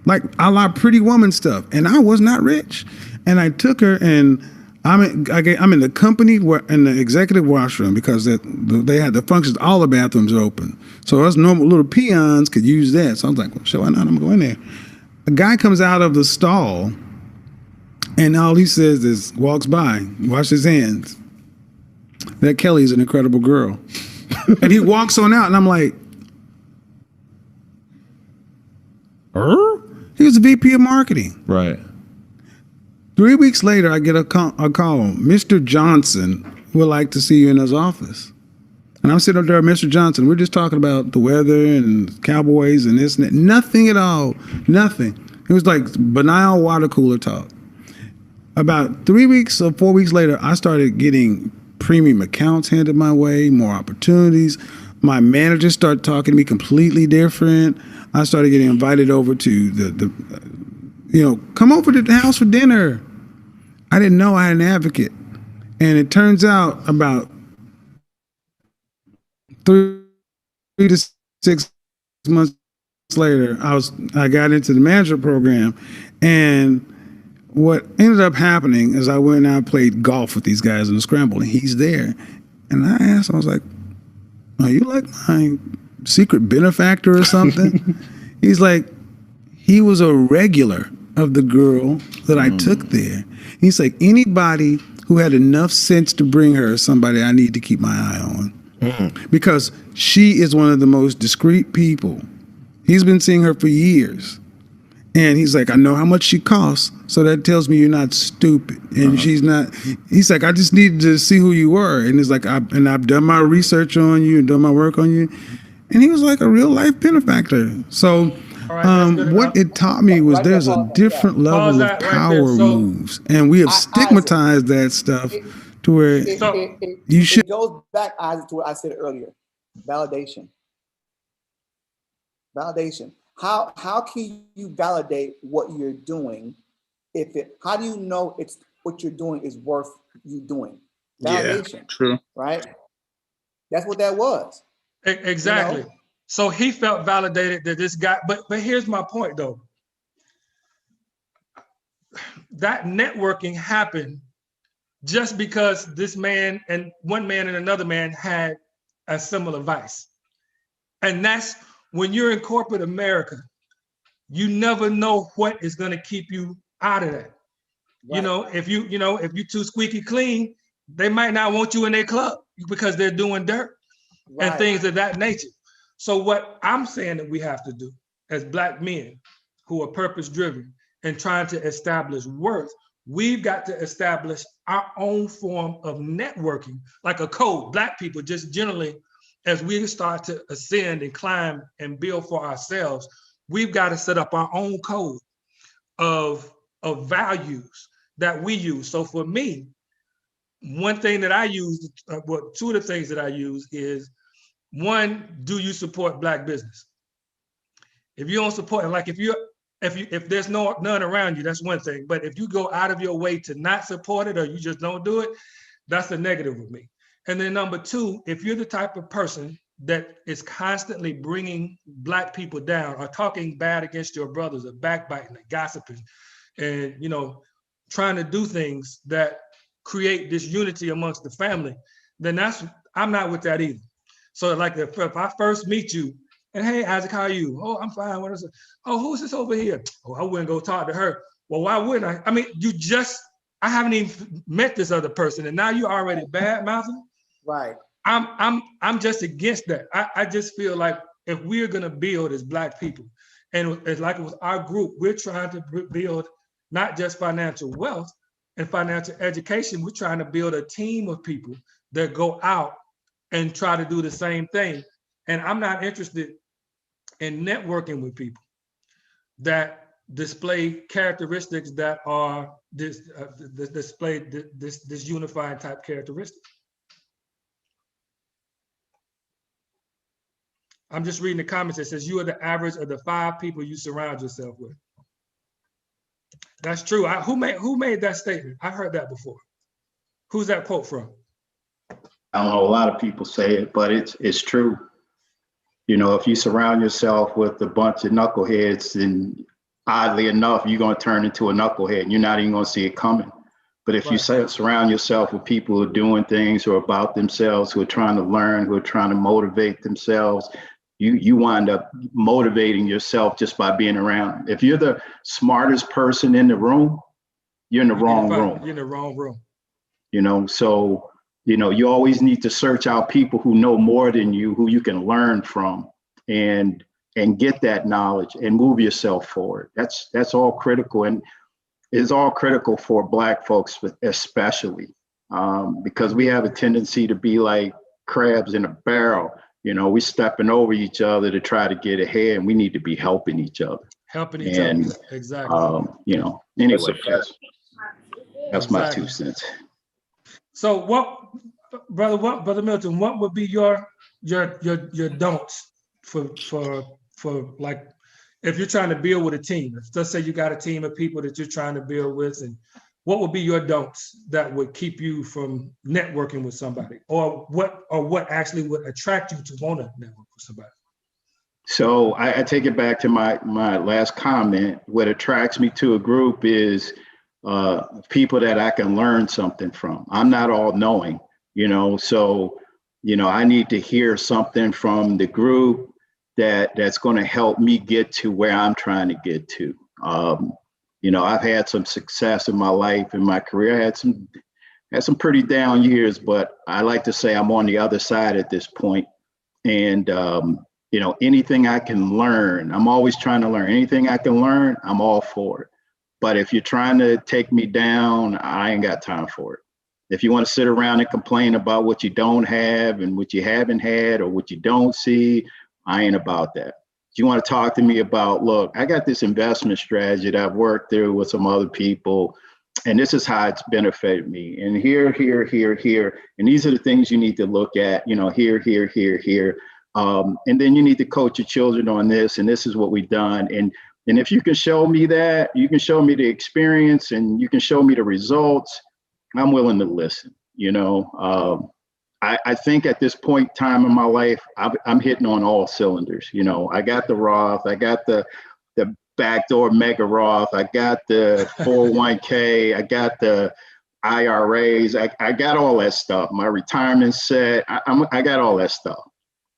like a lot Pretty Woman stuff. And I was not rich. And I took her, and I'm in the company in the executive washroom, because they had the functions. All the bathrooms are open, so us normal little peons could use that. So I was like, well, why not? I'm gonna go in there. A guy comes out of the stall, and all he says is, walks by, wash his hands. That Kelly's an incredible girl. And he walks on out, and I'm like, he was the VP of marketing. Right. 3 weeks later, I get a call. Mr. Johnson would like to see you in his office. And I'm sitting up there, Mr. Johnson, we're just talking about the weather and Cowboys and this and that. Nothing at all. Nothing. It was like banal water cooler talk. About 3 weeks or 4 weeks later, I started getting premium accounts handed my way, more opportunities. My manager started talking to me completely different. I started getting invited over to come over to the house for dinner. I didn't know I had an advocate. And it turns out about 3 to 6 months later, I got into the management program. And what ended up happening is I went and I played golf with these guys in the scramble, and he's there. And I asked him, I was like, are you like my secret benefactor or something? He's like, he was a regular of the girl that I took there. He's like, anybody who had enough sense to bring her is somebody I need to keep my eye on. Because she is one of the most discreet people. He's been seeing her for years. And he's like, I know how much she costs, so that tells me you're not stupid. And she's not. He's like, I just needed to see who you were. And he's like, I've done my research on you and done my work on you. And he was like a real life benefactor. So what it taught me was there's a different level of power moves. And we have stigmatized that stuff to where you should. It goes back, Isaac, to what I said earlier. Validation. How can you validate what you're doing how do you know it's what you're doing is worth you doing? Validation. Yeah, true. Right? That's what that was. Exactly. You know? So he felt validated that this guy, but here's my point though. That networking happened just because this man and one man and another man had a similar vice. And that's when you're in corporate America, you never know what is going to keep you out of that. Right. If you're too squeaky clean, they might not want you in their club because they're doing dirt and things of that nature. So what I'm saying that we have to do as Black men who are purpose-driven and trying to establish worth, we've got to establish our own form of networking, like a code. Black people just generally, as we start to ascend and climb and build for ourselves, we've got to set up our own code of values that we use. So for me, one thing that I use, two of the things that I use is, one, do you support Black business? If you don't support, like if there's none around you, that's one thing. But if you go out of your way to not support it or you just don't do it, that's a negative with me. And then number two, if you're the type of person that is constantly bringing Black people down or talking bad against your brothers or backbiting and gossiping and, trying to do things that create disunity amongst the family, then I'm not with that either. So like if I first meet you and, hey, Isaac, how are you? Oh, I'm fine. What is it? Oh, who's this over here? Oh, I wouldn't go talk to her. Well, why wouldn't I? I mean, I haven't even met this other person and now you're already bad mouthing. Right. I'm just against that. I just feel like if we're gonna build as Black people, and it's like with our group, we're trying to build not just financial wealth and financial education, we're trying to build a team of people that go out and try to do the same thing. And I'm not interested in networking with people that display characteristics that are display this unifying type characteristic. I'm just reading the comments. It says you are the average of the 5 people you surround yourself with. That's true. Who made that statement? I heard that before. Who's that quote from? I don't know, a lot of people say it, but it's true. You know, if you surround yourself with a bunch of knuckleheads, then oddly enough, you're going to turn into a knucklehead and you're not even going to see it coming. But if you surround yourself with people who are doing things, who are about themselves, who are trying to learn, who are trying to motivate themselves, you wind up motivating yourself just by being around. If you're the smartest person in the room, you're in the wrong room. You're in the wrong room. You know, so, you know, you always need to search out people who know more than you, who you can learn from and get that knowledge and move yourself forward. That's all critical, and is all critical for Black folks, especially because we have a tendency to be like crabs in a barrel. You know, we stepping over each other to try to get ahead, and we need to be helping each other. Helping each other, exactly. You know, anyway, that's my 2 cents. So Brother Milton, what would be your don'ts for like, if you're trying to build with a team? Let's say you got a team of people that you're trying to build with, and what would be your don'ts that would keep you from networking with somebody, or what actually would attract you to want to network with somebody? So I take it back to my last comment. What attracts me to a group is people that I can learn something from. I'm not all knowing, you know, so, you know, I need to hear something from the group that's going to help me get to where I'm trying to get to. You know, I've had some success in my life, in my career. I had some pretty down years, but I like to say I'm on the other side at this point. And, you know, anything I can learn, I'm always trying to learn. Anything I can learn, I'm all for it. But if you're trying to take me down, I ain't got time for it. If you want to sit around and complain about what you don't have and what you haven't had or what you don't see, I ain't about that. If you want to talk to me about, look, I got this investment strategy that I've worked through with some other people, and this is how it's benefited me. And here, and these are the things you need to look at, you know, here. And then you need to coach your children on this, and this is what we've done. And if you can show me that, you can show me the experience, and you can show me the results, I'm willing to listen. You know, I think at this point in time in my life, I'm hitting on all cylinders. You know, I got the Roth, I got the backdoor mega Roth, I got the 401k, I got the IRAs, I got all that stuff. My retirement set, I got all that stuff.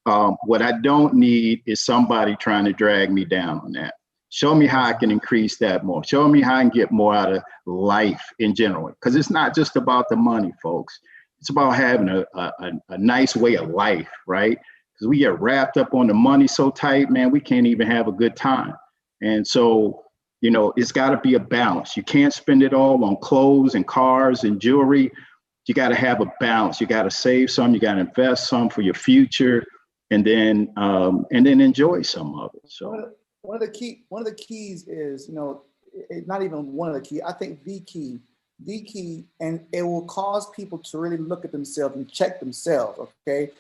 What I don't need is somebody trying to drag me down on that. Show me how I can increase that more. Show me how I can get more out of life in general. Because it's not just about the money, folks. It's about having a nice way of life, right? Because we get wrapped up on the money so tight, man, we can't even have a good time. And so, you know, it's got to be a balance. You can't spend it all on clothes and cars and jewelry. You got to have a balance. You got to save some. You got to invest some for your future, and then enjoy some of it. So. One of the keys is, you know, not even one of the key. I think the key, and it will cause people to really look at themselves and check themselves. Okay,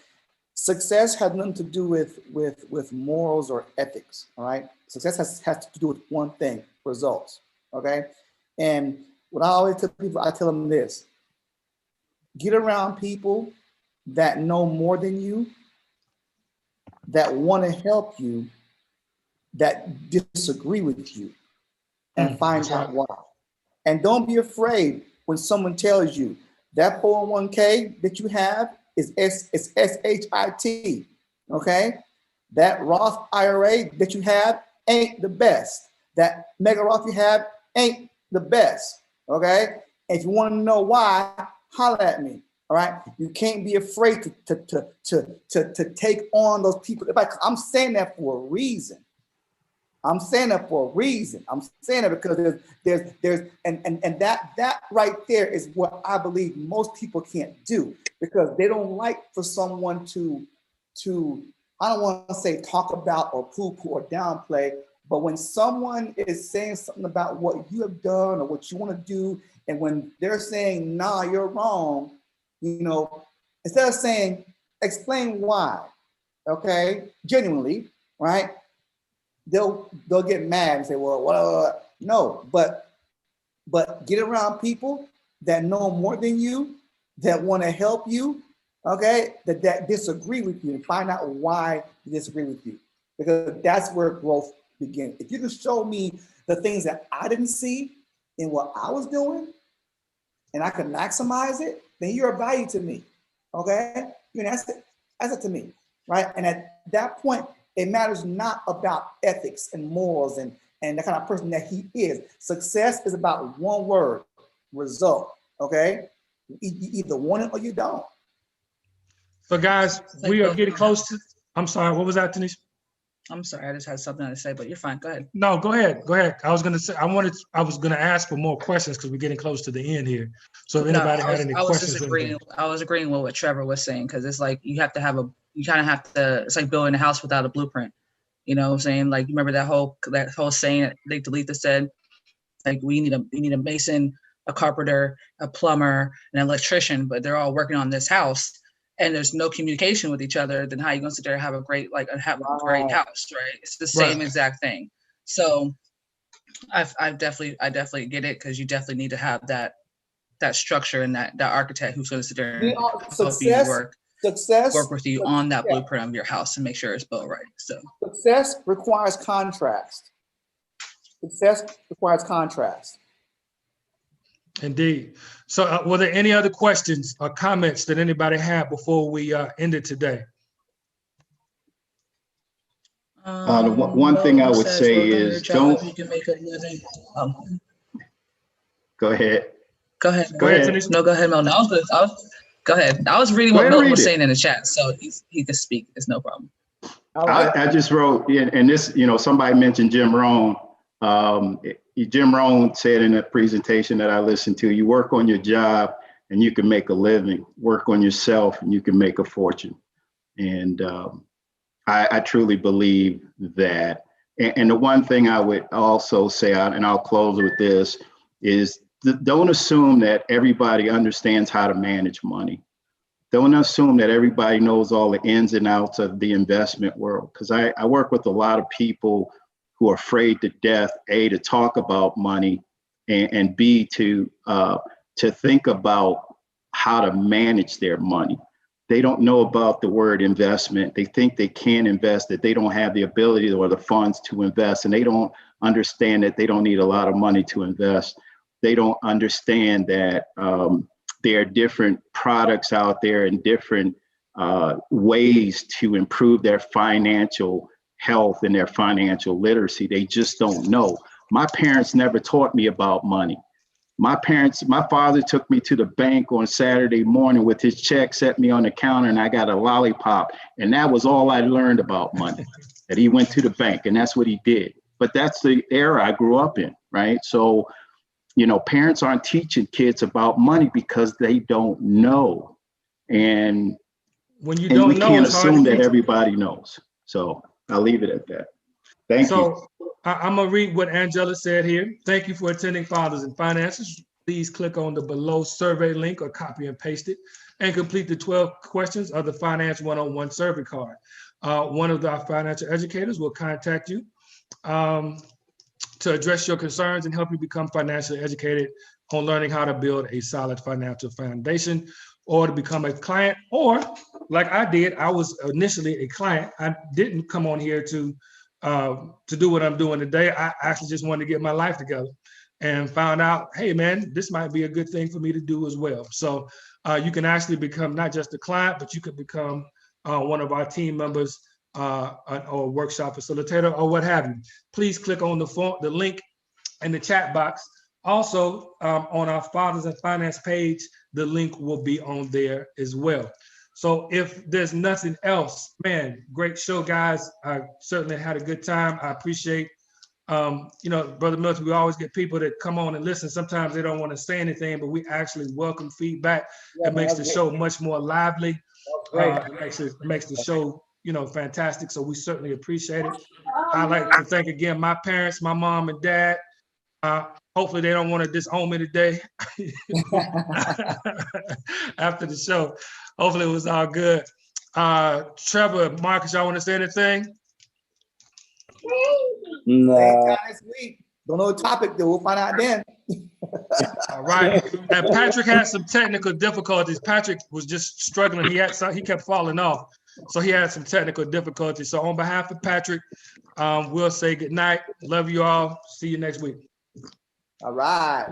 success has nothing to do with morals or ethics. All right, success has to do with one thing: results. Okay, and what I always tell people, I tell them this: get around people that know more than you, that want to help you, that disagree with you, and find out why. And don't be afraid when someone tells you that 401k that you have is SHIT, okay? That Roth IRA that you have ain't the best. That mega Roth you have ain't the best, okay? And if you want to know why, holler at me, all right? You can't be afraid to take on those people. I'm saying that for a reason. I'm saying that for a reason. I'm saying that because there's and that right there is what I believe most people can't do, because they don't like for someone to I don't want to say talk about or poo-poo or downplay But when someone is saying something about what you have done or what you want to do, and when they're saying, nah, you're wrong, you know, instead of saying, explain why, okay, genuinely, right? They'll get mad and say, well, no, but get around people that know more than you, that want to help you, okay, that disagree with you, and find out why they disagree with you. Because that's where growth begins. If you can show me the things that I didn't see in what I was doing, and I can maximize it, then you're of value to me, okay? You know, that's it to me, right? And at that point, it matters not about ethics and morals and the kind of person that he is. Success is about one word, result, okay? You either want it or you don't. So guys, we are getting close to, I'm sorry, what was that, Denise? I'm sorry, I just had something to say, but you're fine. Go ahead. No, go ahead. I was gonna say I was gonna ask for more questions because we're getting close to the end here. So if anybody had any questions, I was agreeing with what Trevor was saying, because it's like you kind of have to. It's like building a house without a blueprint. You know what I'm saying? Like, you remember that whole saying that Lake Delita said, like, we need a mason, a carpenter, a plumber, an electrician, but they're all working on this house, and there's no communication with each other. Then how are you gonna sit there and have a great house, right? It's the same exact thing. So I definitely get it, because you definitely need to have that structure and that architect who's going to sit there and help you work with you on that blueprint of your house and make sure it's built right. So success requires contrast. Success requires contrast. Indeed. So were there any other questions or comments that anybody had before we end it today? The one thing I would say is don't. You can make a living. Go ahead. Go ahead. No, go ahead, Milton. Go ahead. I was reading what Milton was saying in the chat, so he can speak. It's no problem. I just wrote, and this, somebody mentioned Jim Rohn. Jim Rohn said in a presentation that I listened to, you work on your job and you can make a living. Work on yourself and you can make a fortune. And I truly believe that. And the one thing I would also say, and I'll close with this, is don't assume that everybody understands how to manage money. Don't assume that everybody knows all the ins and outs of the investment world. Because I work with a lot of people who are afraid to death, A, to talk about money, and B, to think about how to manage their money. They don't know about the word investment. They think they can invest, that they don't have the ability or the funds to invest, and they don't understand that they don't need a lot of money to invest. They don't understand that there are different products out there and different ways to improve their financial health and their financial literacy. They just don't know. My parents never taught me about money. My father took me to the bank on Saturday morning with his check, set me on the counter, and I got a lollipop. And that was all I learned about money, that he went to the bank and that's what he did. But that's the era I grew up in, right? So, parents aren't teaching kids about money because they don't know. And when you don't know, can't assume that everybody knows. So I'll leave it at that. Thank you. I'm going to read what Angela said here. Thank you for attending Fathers and Finances. Please click on the below survey link or copy and paste it and complete the 12 questions of the Finance 101 survey card. One of our financial educators will contact you to address your concerns and help you become financially educated on learning how to build a solid financial foundation, or to become a client, or like I did, I was initially a client. I didn't come on here to do what I'm doing today. I actually just wanted to get my life together and found out, hey man, this might be a good thing for me to do as well. So you can actually become not just a client, but you could become one of our team members or workshop facilitator or what have you. Please click on the link in the chat box. Also on our Fathers and Finance page, the link will be on there as well. So if there's nothing else, man, great show, guys. I certainly had a good time. I appreciate, Brother Milton, we always get people that come on and listen. Sometimes they don't want to say anything, but we actually welcome feedback. It makes the show much more lively. It makes the show, fantastic. So we certainly appreciate it. I'd like to thank again my parents, my mom and dad. Hopefully they don't want to disown me today after the show. Hopefully it was all good. Trevor, Marcus, y'all want to say anything? No. Next week. Don't know the topic, though. We'll find out then. All right. And Patrick had some technical difficulties. Patrick was just struggling. He kept falling off. So he had some technical difficulties. So on behalf of Patrick, we'll say good night. Love you all. See you next week. All right.